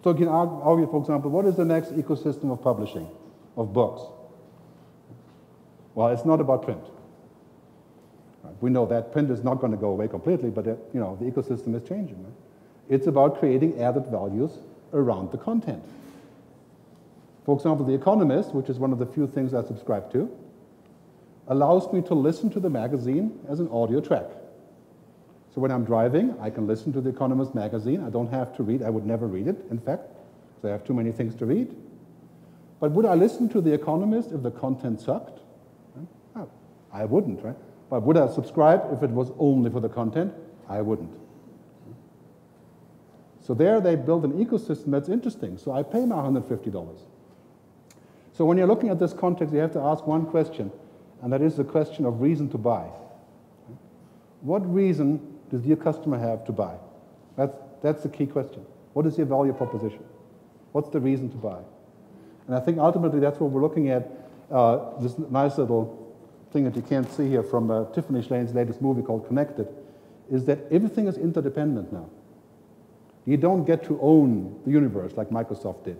So you can argue, for example, what is the next ecosystem of publishing, of books? Well, it's not about print. Right? We know that print is not going to go away completely, but the ecosystem is changing. Right? It's about creating added values around the content. For example, The Economist, which is one of the few things I subscribe to, allows me to listen to the magazine as an audio track. So when I'm driving, I can listen to The Economist magazine. I don't have to read. I would never read it, in fact, because I have too many things to read. But would I listen to The Economist if the content sucked? No, I wouldn't, right? But would I subscribe if it was only for the content? I wouldn't. So there they build an ecosystem that's interesting. So I pay my $150. So when you're looking at this context, you have to ask one question, and that is the question of reason to buy. What reason does your customer have to buy? That's the key question. What is your value proposition? What's the reason to buy? And I think ultimately that's what we're looking at, this nice little thing that you can't see here from Tiffany Schlane's latest movie called Connected, is that everything is interdependent now. You don't get to own the universe like Microsoft did,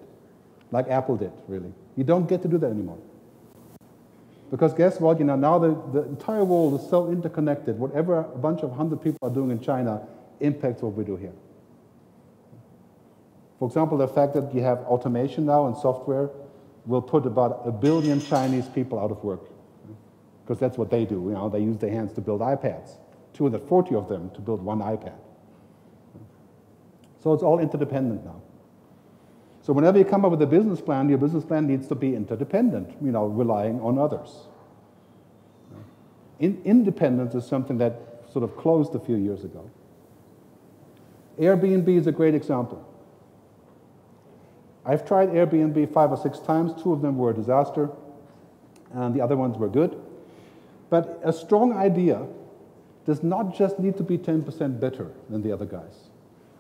like Apple did, really. You don't get to do that anymore. Because guess what? Now the entire world is so interconnected. Whatever a bunch of 100 people are doing in China impacts what we do here. For example, the fact that you have automation now and software will put about 1 billion Chinese people out of work. Because that's what they do. They use their hands to build iPads. 240 of them to build one iPad. So it's all interdependent now. So whenever you come up with a business plan, your business plan needs to be interdependent, relying on others. Independence is something that sort of closed a few years ago. Airbnb is a great example. I've tried Airbnb 5 or 6 times. 2 of them were a disaster, and the other ones were good. But a strong idea does not just need to be 10% better than the other guys.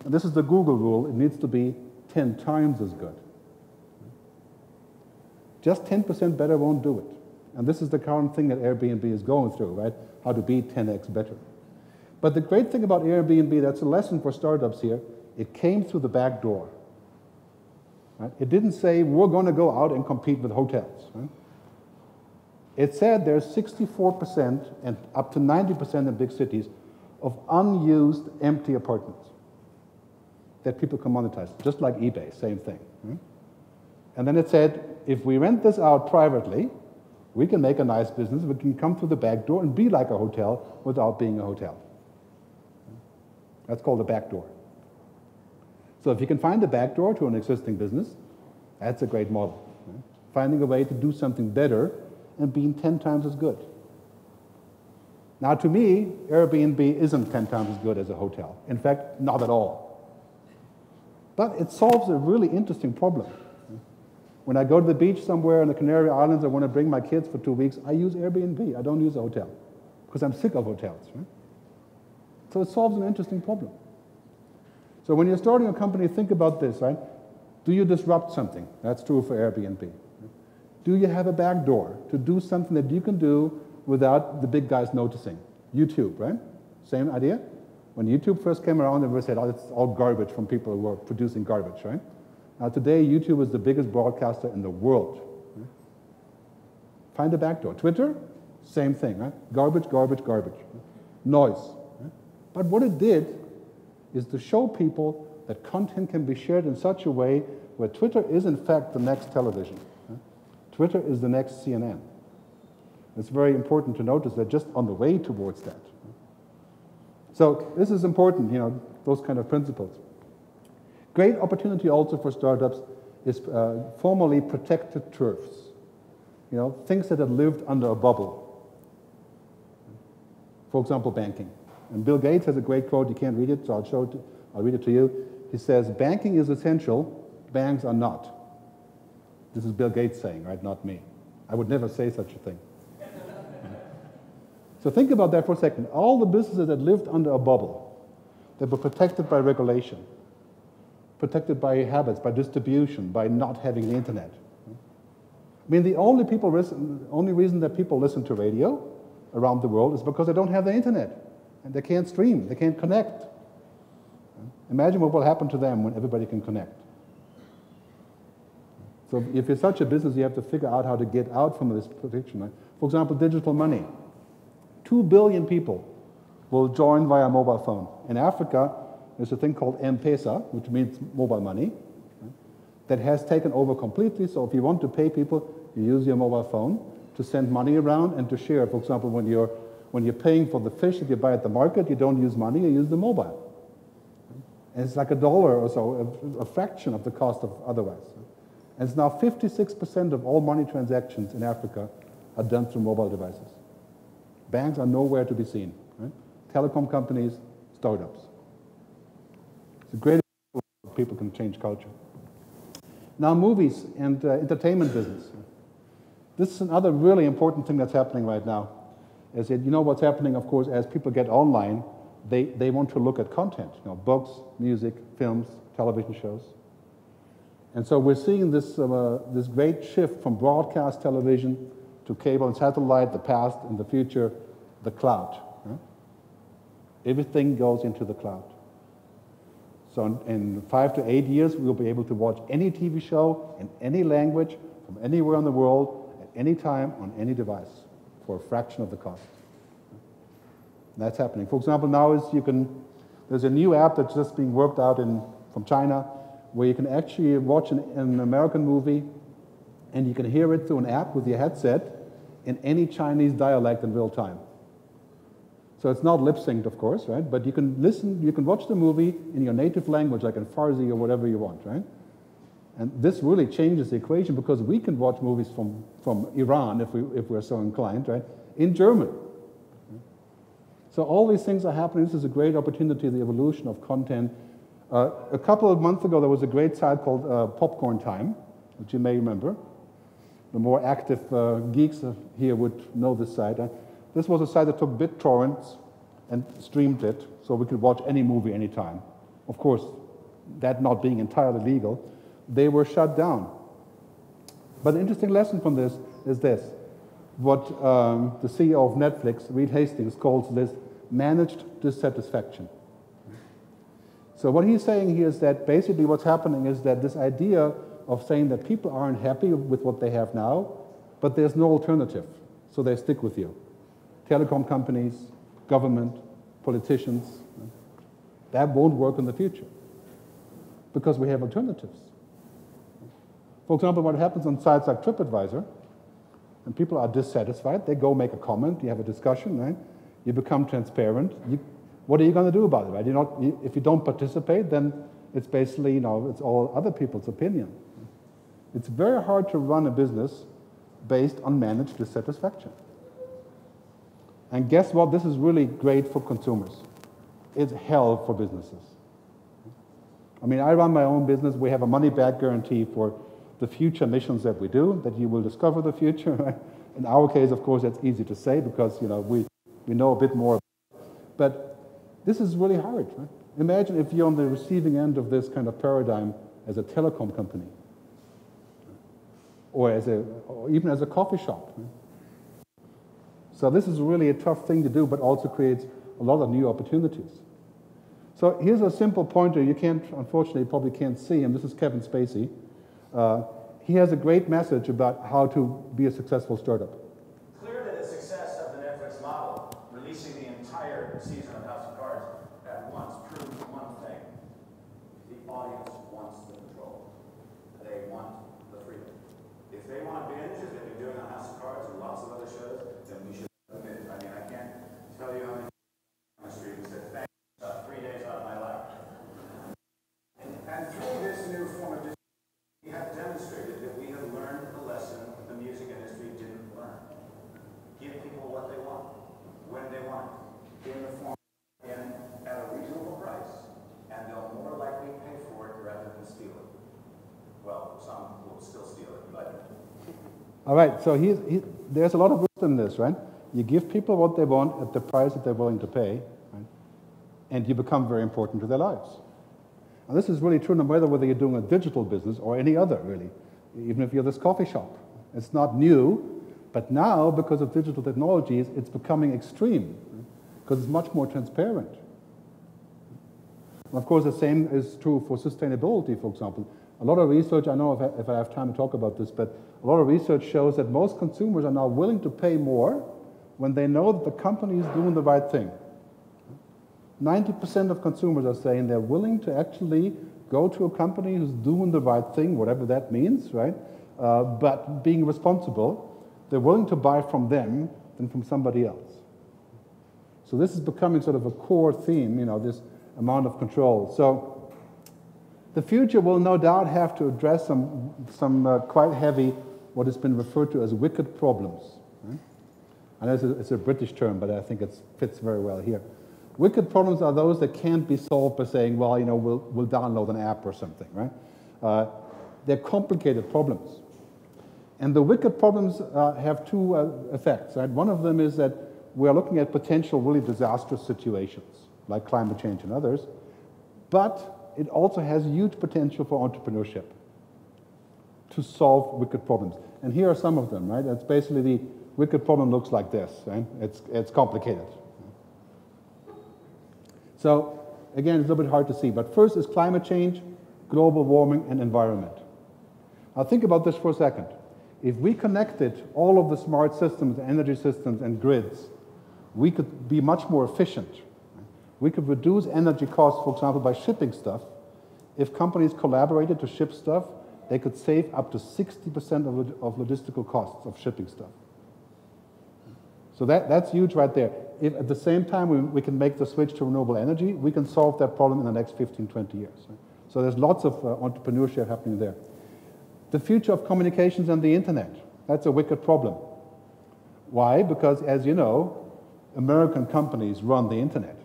And this is the Google rule. It needs to be 10 times as good. Just 10% better won't do it. And this is the current thing that Airbnb is going through, right? How to be 10x better. But the great thing about Airbnb, that's a lesson for startups here, it came through the back door. Right? It didn't say, we're going to go out and compete with hotels. Right? It said there's 64% and up to 90% in big cities of unused empty apartments that people can monetize, just like eBay, same thing. And then it said, if we rent this out privately, we can make a nice business, we can come through the back door and be like a hotel without being a hotel. That's called the back door. So if you can find a back door to an existing business, that's a great model. Finding a way to do something better and being 10 times as good. Now to me, Airbnb isn't 10 times as good as a hotel. In fact, not at all. But it solves a really interesting problem. When I go to the beach somewhere in the Canary Islands, I want to bring my kids for 2 weeks, I use Airbnb. I don't use a hotel because I'm sick of hotels. Right? So it solves an interesting problem. So when you're starting a company, think about this, right? Do you disrupt something? That's true for Airbnb. Do you have a back door to do something that you can do without the big guys noticing? YouTube, right? Same idea? When YouTube first came around, everyone said, oh, it's all garbage from people who are producing garbage, right? Now today, YouTube is the biggest broadcaster in the world. Right? Find a back door. Twitter, same thing, right? Garbage, garbage, garbage. Noise. Right? But what it did is to show people that content can be shared in such a way where Twitter is in fact the next television. Right? Twitter is the next CNN. It's very important to notice that just on the way towards that. So this is important, those kind of principles. Great opportunity also for startups is formerly protected turfs. You know, things that have lived under a bubble. For example, banking. And Bill Gates has a great quote. You can't read it, so I'll read it to you. He says, "Banking is essential, banks are not." This is Bill Gates saying, right? Not me. I would never say such a thing. So think about that for a second. All the businesses that lived under a bubble, that were protected by regulation, protected by habits, by distribution, by not having the internet. I mean, the only reason that people listen to radio around the world is because they don't have the internet. And they can't stream, they can't connect. Imagine what will happen to them when everybody can connect. So if you're such a business, you have to figure out how to get out from this protection. Right? For example, digital money. 2 billion people will join via mobile phone. In Africa, there's a thing called M-Pesa, which means mobile money, right, that has taken over completely. So if you want to pay people, you use your mobile phone to send money around and to share. For example, when you're paying for the fish that you buy at the market, you don't use money, you use the mobile. And it's like $1 or so, a fraction of the cost of otherwise. And it's now 56% of all money transactions in Africa are done through mobile devices. Banks are nowhere to be seen. Right? Telecom companies, startups. It's a great example of people can change culture. Now movies and entertainment business. This is another really important thing that's happening right now. Is that, you know what's happening, of course, as people get online, they want to look at content, you know, books, music, films, television shows. And so we're seeing this, this great shift from broadcast television to cable and satellite, the past and the future, the cloud. Right? Everything goes into the cloud. So in 5 to 8 years, we'll be able to watch any TV show in any language from anywhere in the world at any time on any device for a fraction of the cost. That's happening. For example, now there's a new app that's just being worked out from China where you can actually watch an American movie and you can hear it through an app with your headset in any Chinese dialect in real time. So it's not lip-synced, of course, right? But you can listen, you can watch the movie in your native language, like in Farsi or whatever you want, right? And this really changes the equation because we can watch movies from Iran, if we're so inclined, right? In German. So all these things are happening. This is a great opportunity, the evolution of content. A couple of months ago, there was a great site called Popcorn Time, which you may remember. The more active geeks here would know this site. This was a site that took BitTorrents and streamed it, so we could watch any movie anytime. Of course, that not being entirely legal, they were shut down. But an interesting lesson from this is this. What the CEO of Netflix, Reed Hastings, calls this managed dissatisfaction. So what he's saying here is that basically what's happening is that this idea of saying that people aren't happy with what they have now, but there's no alternative, so they stick with you. Telecom companies, government, politicians, that won't work in the future because we have alternatives. For example, what happens on sites like TripAdvisor, and people are dissatisfied, they go make a comment, you have a discussion, right? You become transparent. What are you going to do about it, right? If you don't participate, then it's basically, you know, it's all other people's opinion. It's very hard to run a business based on managed dissatisfaction. And guess what? This is really great for consumers. It's hell for businesses. I mean, I run my own business. We have a money-back guarantee for the future missions that we do, that you will discover the future. Right? In our case, of course, that's easy to say because, you know, we know a bit more. But this is really hard. Right? Imagine if you're on the receiving end of this kind of paradigm as a telecom company, or even as a coffee shop. Right? So this is really a tough thing to do, but also creates a lot of new opportunities. So here's a simple pointer. You can't, unfortunately, you probably can't see him. This is Kevin Spacey. He has a great message about how to be a successful startup. Clearly, the success of the Netflix model, releasing the entire season of House of Cards at once, proves one thing. The audience wants the control. They want the freedom. If they want binge, as they've been doing on House of Cards and lots of other shows, then we should admit it. I mean, I can't tell you how many on the street who said, thank you, 3 days out of my life. And 3 All right, so there's a lot of wisdom in this, right? You give people what they want at the price that they're willing to pay, right? And you become very important to their lives. And this is really true no matter whether you're doing a digital business or any other, really. Even if you're this coffee shop. It's not new, but now, because of digital technologies, it's becoming extreme, because it's much more transparent. And of course, the same is true for sustainability, for example. A lot of research, I know if I have time to talk about this, but a lot of research shows that most consumers are now willing to pay more when they know that the company is doing the right thing. 90% of consumers are saying they're willing to actually go to a company who's doing the right thing, whatever that means, right? But being responsible, they're willing to buy from them than from somebody else. So this is becoming sort of a core theme, this amount of control. So the future will no doubt have to address some quite heavy, what has been referred to as wicked problems. Right? And it's a British term, but I think it fits very well here. Wicked problems are those that can't be solved by saying, well, we'll download an app or something, right? They're complicated problems. And the wicked problems have two effects, right? One of them is that we're looking at potential really disastrous situations, like climate change and others, but it also has huge potential for entrepreneurship to solve wicked problems. And here are some of them, right? It's basically the wicked problem looks like this, right? It's complicated. So, again, it's a little bit hard to see, but first is climate change, global warming, and environment. Now think about this for a second. If we connected all of the smart systems, energy systems, and grids, we could be much more efficient. We could reduce energy costs, for example, by shipping stuff. If companies collaborated to ship stuff, they could save up to 60% of logistical costs of shipping stuff. So that's huge right there. If at the same time we can make the switch to renewable energy, we can solve that problem in the next 15, 20 years. So there's lots of entrepreneurship happening there. The future of communications and the internet, that's a wicked problem. Why? Because, as you know, American companies run the internet.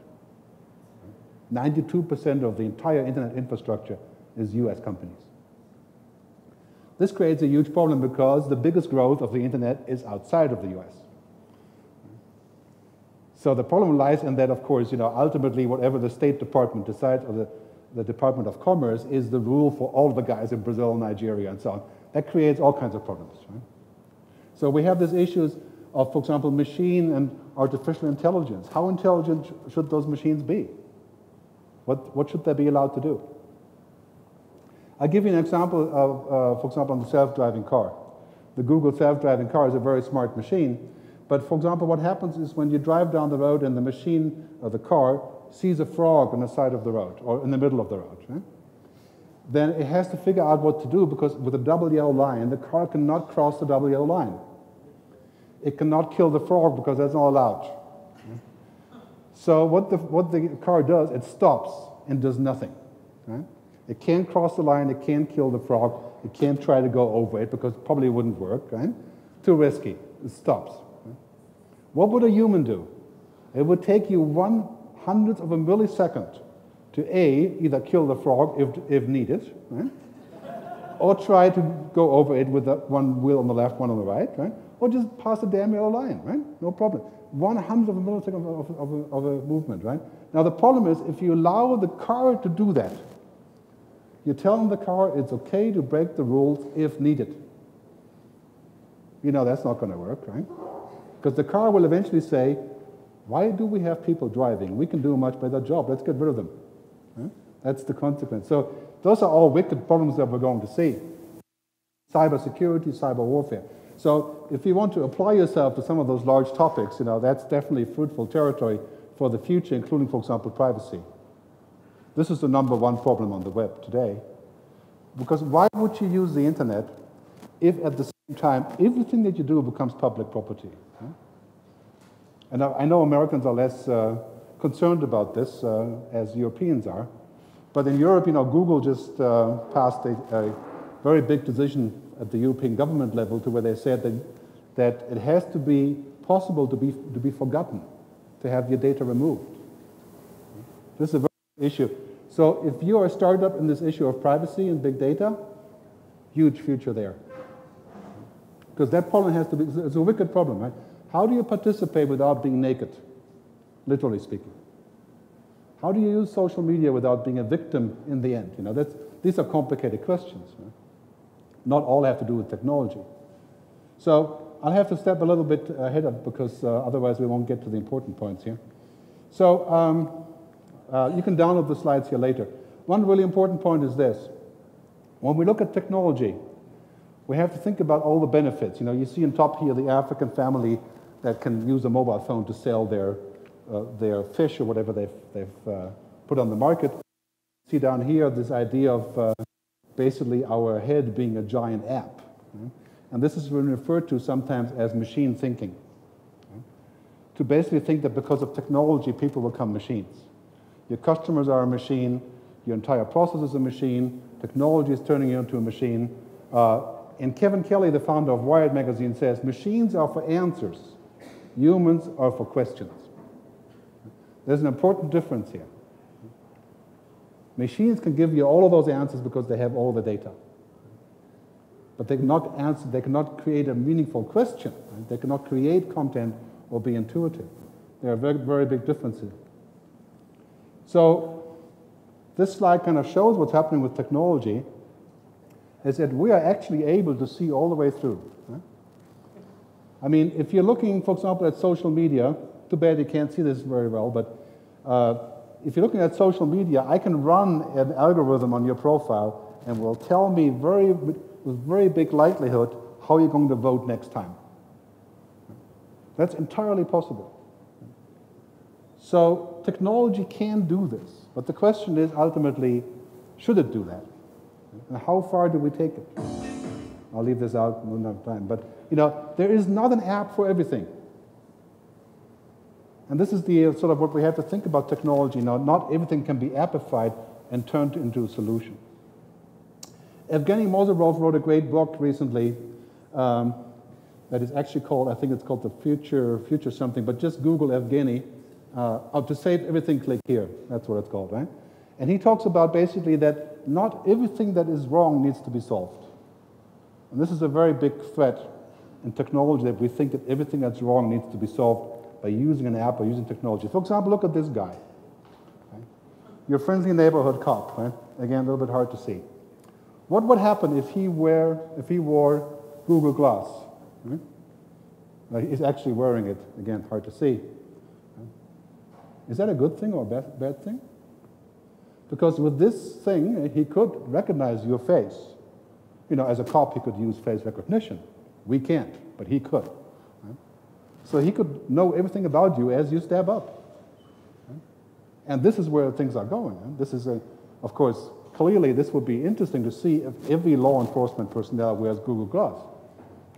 92% of the entire internet infrastructure is US companies. This creates a huge problem because the biggest growth of the internet is outside of the US. So the problem lies in that, of course, ultimately whatever the State Department decides, or the Department of Commerce, is the rule for all the guys in Brazil, Nigeria, and so on. That creates all kinds of problems. Right? So we have these issues of, for example, machine and artificial intelligence. How intelligent should those machines be? What should they be allowed to do? I'll give you an example of, for example, on the self-driving car. The Google self-driving car is a very smart machine, but for example, what happens is when you drive down the road and the machine, or the car, sees a frog on the side of the road, or in the middle of the road, right? Then it has to figure out what to do, because with a double yellow line, the car cannot cross the double yellow line. It cannot kill the frog because that's not allowed. So what the car does, it stops and does nothing. Right? It can't cross the line, it can't kill the frog, it can't try to go over it because it probably wouldn't work. Right? Too risky. It stops. Right? What would a human do? It would take you 1/100th of a millisecond to either kill the frog if needed, right? Or try to go over it with one wheel on the left, one on the right, right? Or just pass the damn yellow line, right? No problem. 1/100th of a millisecond of a movement, right? Now the problem is, if you allow the car to do that, you're telling the car it's okay to break the rules if needed. That's not going to work, right? Because the car will eventually say, why do we have people driving? We can do a much better job. Let's get rid of them. Right? That's the consequence. So those are all wicked problems that we're going to see. Cybersecurity, cyber warfare. So if you want to apply yourself to some of those large topics, that's definitely fruitful territory for the future, including, for example, privacy. This is the #1 problem on the web today. Because why would you use the internet if at the same time everything that you do becomes public property? Right? And I know Americans are less concerned about this as Europeans are. But in Europe, Google just passed a very big decision at the European government level to where they said that it has to be possible to be forgotten, to have your data removed. This is a very big issue. So if you are a startup in this issue of privacy and big data, huge future there. Because that problem has to be, it's a wicked problem, right? How do you participate without being naked, literally speaking? How do you use social media without being a victim in the end? You know, these are complicated questions. Right? Not all have to do with technology. So I'll have to step a little bit ahead of, because otherwise we won't get to the important points here. So you can download the slides here later. One really important point is this. When we look at technology, we have to think about all the benefits. You know, you see on top here the African family that can use a mobile phone to sell their fish or whatever they've put on the market. See down here this idea of basically our head being a giant app. And this is referred to sometimes as machine thinking. To basically think that because of technology, people become machines. Your customers are a machine, your entire process is a machine, technology is turning you into a machine. And Kevin Kelly, the founder of Wired magazine, says, machines are for answers, humans are for questions. There's an important difference here. Machines can give you all of those answers because they have all the data. But they cannot answer, they cannot create a meaningful question. Right? They cannot create content or be intuitive. There are very, very big differences. So this slide kind of shows what's happening with technology, is that we are actually able to see all the way through. Right? I mean, if you're looking, for example, at social media, too bad you can't see this very well, but if you're looking at social media, I can run an algorithm on your profile and will tell me with very big likelihood how you're going to vote next time. That's entirely possible. So technology can do this, but the question is ultimately, should it do that? And how far do we take it? I'll leave this out, we don't have time. But you know, there is not an app for everything. And this is the sort of what we have to think about technology now. Not everything can be appified and turned into a solution. Evgeny Mozarov wrote a great book recently that is actually called, I think it's called The Future something, but just Google Evgeny. To save everything, click here. That's what it's called, right? And he talks about basically that not everything that is wrong needs to be solved. And this is a very big threat in technology, that we think that everything that's wrong needs to be solved by using an app or using technology. For example, look at this guy. Right? Your friendly neighborhood cop, right? Again, a little bit hard to see. What would happen if he wore Google Glass? Right? He's actually wearing it. Again, hard to see. Right? Is that a good thing or a bad thing? Because with this thing, he could recognize your face. You know, as a cop, he could use face recognition. We can't, but he could. Right? So he could know everything about you as you step up. Right? And this is where things are going. Right? This is, of course, clearly this would be interesting to see if every law enforcement personnel wears Google Glass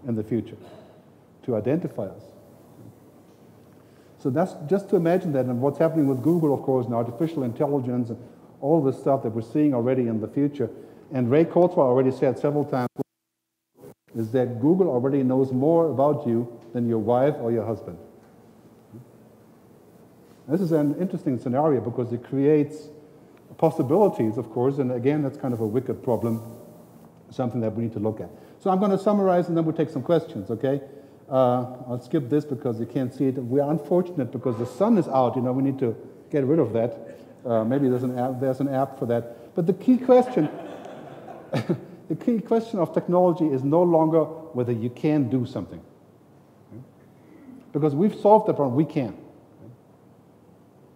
in the future to identify us. So that's just to imagine that, and what's happening with Google, of course, and artificial intelligence, and all this stuff that we're seeing already in the future. And Ray Kurzweil already said several times, is that Google already knows more about you than your wife or your husband. This is an interesting scenario because it creates possibilities, of course, and again, that's kind of a wicked problem, something that we need to look at. So I'm going to summarize and then we'll take some questions, okay? I'll skip this because you can't see it. We are unfortunate because the sun is out, you know, we need to get rid of that. Maybe there's an app for that. But the key question, the key question of technology is no longer whether you can do something. Because we've solved the problem, we can.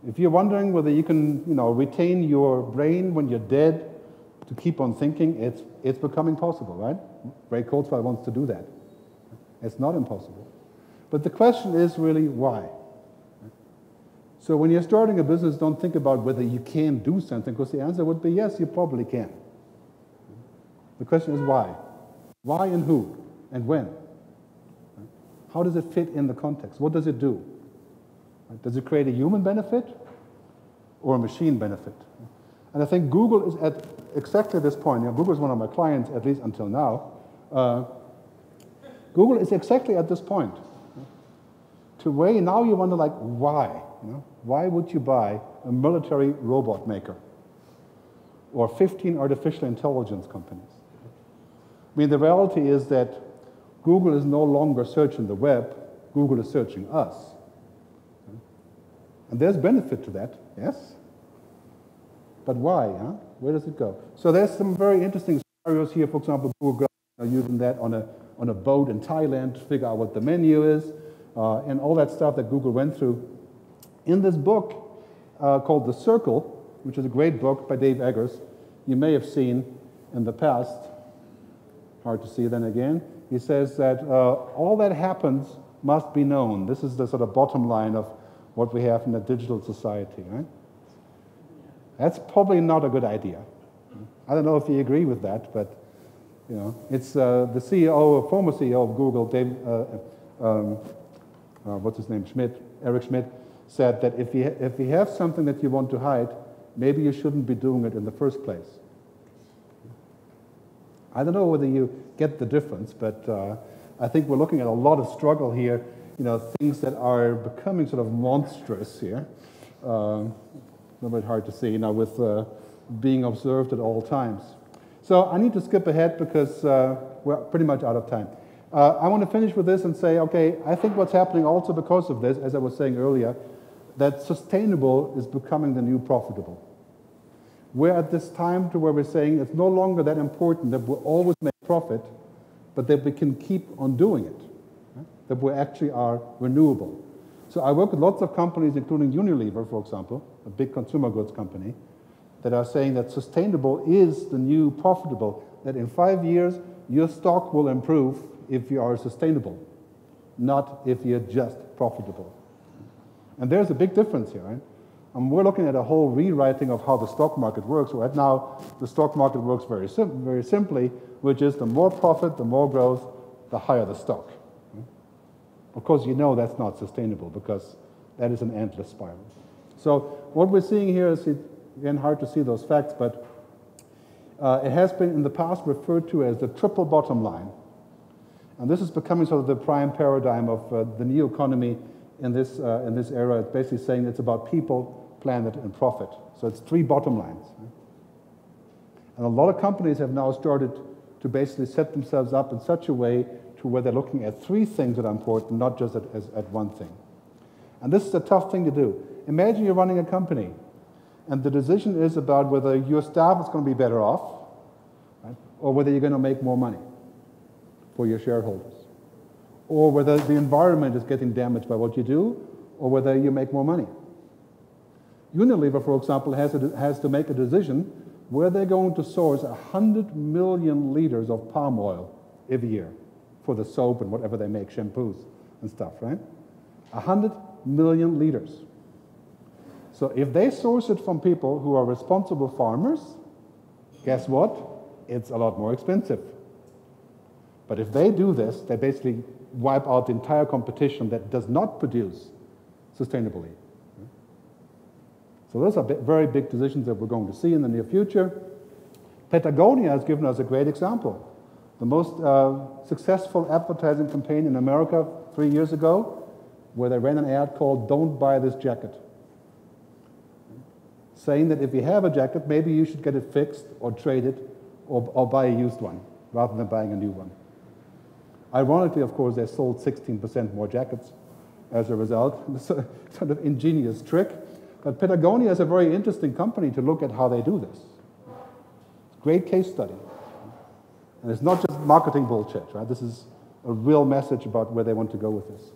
If you're wondering whether you can, you know, retain your brain when you're dead to keep on thinking, it's becoming possible, right? Ray Kurzweil wants to do that. It's not impossible. But the question is really why? So when you're starting a business, don't think about whether you can do something, because the answer would be yes, you probably can. The question is why? Why and who and when? How does it fit in the context? What does it do? Does it create a human benefit or a machine benefit? And I think Google is at exactly this point. You know, Google is one of my clients, at least until now. Google is exactly at this point. To where now you wonder, like, why? You know? Why would you buy a military robot maker or 15 artificial intelligence companies? I mean, the reality is that Google is no longer searching the web, Google is searching us. And there's benefit to that, yes? But why, huh? Where does it go? So there's some very interesting scenarios here. For example, Google using that on a boat in Thailand to figure out what the menu is, and all that stuff that Google went through. In this book called The Circle, which is a great book by Dave Eggers, you may have seen in the past, hard to see then again, he says that all that happens must be known. This is the sort of bottom line of what we have in a digital society, right? That's probably not a good idea. I don't know if you agree with that, but you know, it's the CEO, former CEO of Google, Dave, what's his name, Eric Schmidt, said that if you have something that you want to hide, maybe you shouldn't be doing it in the first place. I don't know whether you get the difference, but I think we're looking at a lot of struggle here, you know, things that are becoming sort of monstrous here. A little bit hard to see now with being observed at all times. So I need to skip ahead because we're pretty much out of time. I want to finish with this and say, okay, I think what's happening also because of this, as I was saying earlier, that sustainable is becoming the new profitable. We're at this time to where we're saying it's no longer that important that we always make profit, but that we can keep on doing it, right? That we actually are renewable. So I work with lots of companies, including Unilever, for example, a big consumer goods company, that are saying that sustainable is the new profitable, that in 5 years, your stock will improve if you are sustainable, not if you're just profitable. And there's a big difference here, right? We're looking at a whole rewriting of how the stock market works. Right now, the stock market works very simply, which is the more profit, the more growth, the higher the stock. Of course, you know that's not sustainable because that is an endless spiral. So what we're seeing here is, again, hard to see those facts, but it has been in the past referred to as the triple bottom line. And this is becoming sort of the prime paradigm of the new economy in this era. It's basically saying it's about people, planet, and profit. So it's 3 bottom lines. And a lot of companies have now started to basically set themselves up in such a way to where they're looking at 3 things that are important, not just at one thing. And this is a tough thing to do. Imagine you're running a company, and the decision is about whether your staff is going to be better off, right, or whether you're going to make more money for your shareholders, or whether the environment is getting damaged by what you do, or whether you make more money. Unilever, for example, has to make a decision where they're going to source 100 million liters of palm oil every year for the soap and whatever they make, shampoos and stuff, right? 100 million liters. So if they source it from people who are responsible farmers, guess what? It's a lot more expensive. But if they do this, they basically wipe out the entire competition that does not produce sustainably. So those are very big decisions that we're going to see in the near future. Patagonia has given us a great example. The most successful advertising campaign in America 3 years ago, where they ran an ad called "Don't Buy This Jacket," saying that if you have a jacket, maybe you should get it fixed or trade it or buy a used one rather than buying a new one. Ironically, of course, they sold 16% more jackets as a result. It's a sort of ingenious trick. But Patagonia is a very interesting company to look at how they do this. Great case study. And it's not just marketing bullshit, right? This is a real message about where they want to go with this.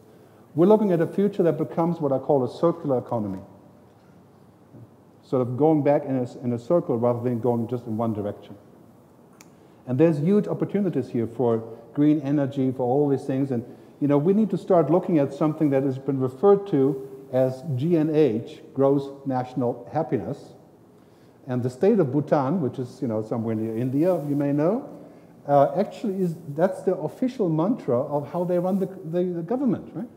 We're looking at a future that becomes what I call a circular economy. Sort of going back in a circle rather than going just in one direction. And there's huge opportunities here for green energy, for all these things. And, you know, we need to start looking at something that has been referred to as GNH, gross national happiness. And the state of Bhutan, which is, you know, somewhere near India, you may know, actually that's the official mantra of how they run the government, right?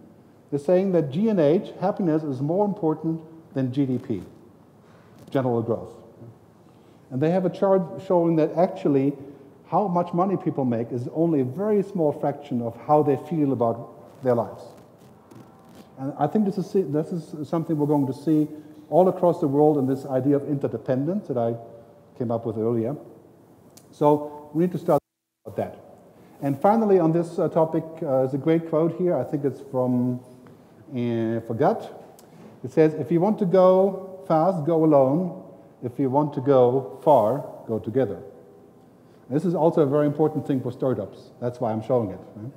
They're saying that GNH, happiness, is more important than GDP, general growth. And they have a chart showing that actually how much money people make is only a very small fraction of how they feel about their lives. And I think this is something we're going to see all across the world in this idea of interdependence that I came up with earlier. So we need to start with that. And finally, on this topic, is a great quote here. I think it's from Gerd. It says, if you want to go fast, go alone. If you want to go far, go together. And this is also a very important thing for startups. That's why I'm showing it. Right?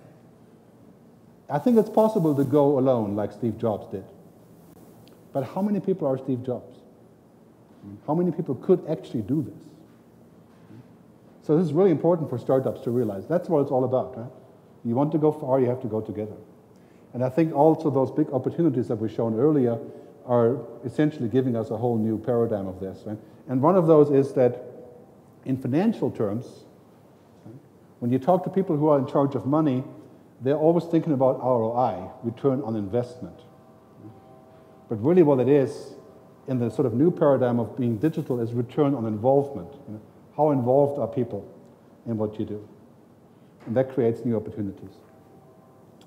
I think it's possible to go alone like Steve Jobs did. But how many people are Steve Jobs? How many people could actually do this? So this is really important for startups to realize. That's what it's all about, right? You want to go far, you have to go together. And I think also those big opportunities that we've shown earlier are essentially giving us a whole new paradigm of this, right? And one of those is that in financial terms, right, when you talk to people who are in charge of money, they're always thinking about ROI, return on investment. But really what it is, in the sort of new paradigm of being digital, is return on involvement. You know? How involved are people in what you do? And that creates new opportunities.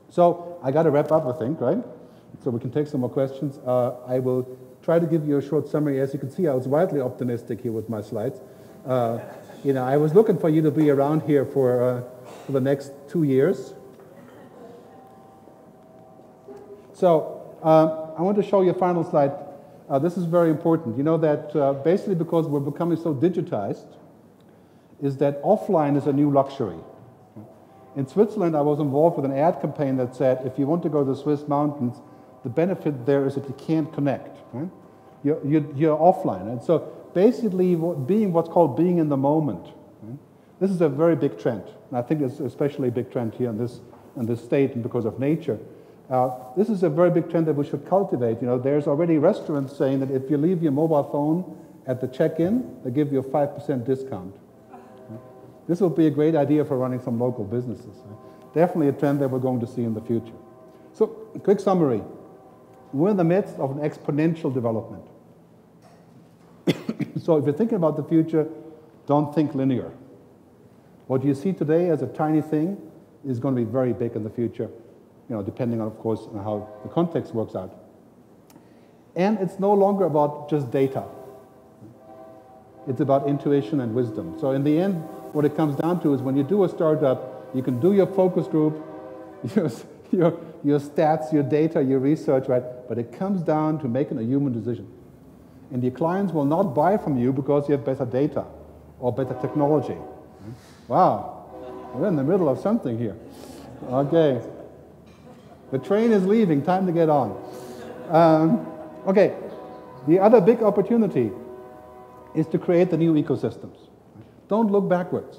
So I got to wrap up, I think, right? So we can take some more questions. I will try to give you a short summary. As you can see, I was wildly optimistic here with my slides. You know, I was looking for you to be around here for the next 2 years. So I want to show you a final slide. This is very important. You know that basically because we're becoming so digitized, is that offline is a new luxury. In Switzerland, I was involved with an ad campaign that said, if you want to go to the Swiss mountains, the benefit there is that you can't connect. Right? You're offline. And so basically being what's called being in the moment. Right? This is a very big trend. And I think it's especially a big trend here in this state and because of nature. This is a very big trend that we should cultivate. You know, there's already restaurants saying that if you leave your mobile phone at the check-in, they give you a 5% discount. This will be a great idea for running some local businesses. Definitely a trend that we're going to see in the future. So, quick summary. We're in the midst of an exponential development. So if you're thinking about the future, don't think linear. What you see today as a tiny thing is going to be very big in the future, you know, depending on, of course, on how the context works out. And it's no longer about just data. It's about intuition and wisdom. So in the end, what it comes down to is when you do a startup, you can do your focus group, your stats, your data, your research, right? But it comes down to making a human decision. And your clients will not buy from you because you have better data or better technology. Wow, we're in the middle of something here. Okay, the train is leaving, time to get on. Okay, the other big opportunity is to create the new ecosystems. Don't look backwards.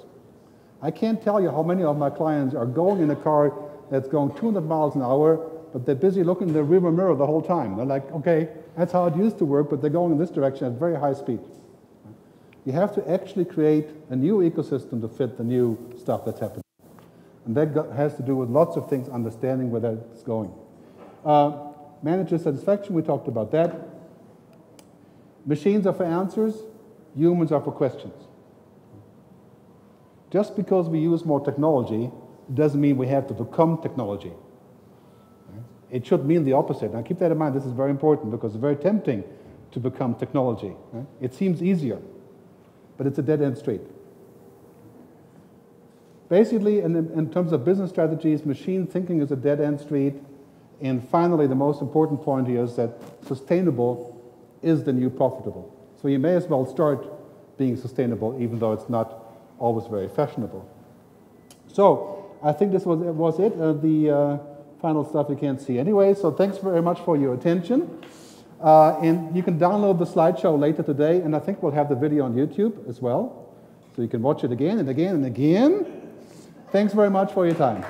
I can't tell you how many of my clients are going in a car that's going 200 miles an hour, but they're busy looking in the rearview mirror the whole time. They're like, okay, that's how it used to work, but they're going in this direction at very high speed. You have to actually create a new ecosystem to fit the new stuff that's happening. And that has to do with lots of things, understanding where that's going. Manager satisfaction, we talked about that. Machines are for answers, humans are for questions. Just because we use more technology doesn't mean we have to become technology. It should mean the opposite. Now keep that in mind, this is very important because it's very tempting to become technology. It seems easier, but it's a dead-end street. Basically, in terms of business strategies, machine thinking is a dead-end street. And finally, the most important point here is that sustainable is the new profitable. So you may as well start being sustainable, even though it's not always very fashionable. So I think this was it. The final stuff you can't see anyway. So thanks very much for your attention. And you can download the slideshow later today, and I think we'll have the video on YouTube as well. So you can watch it again and again and again. Thanks very much for your time.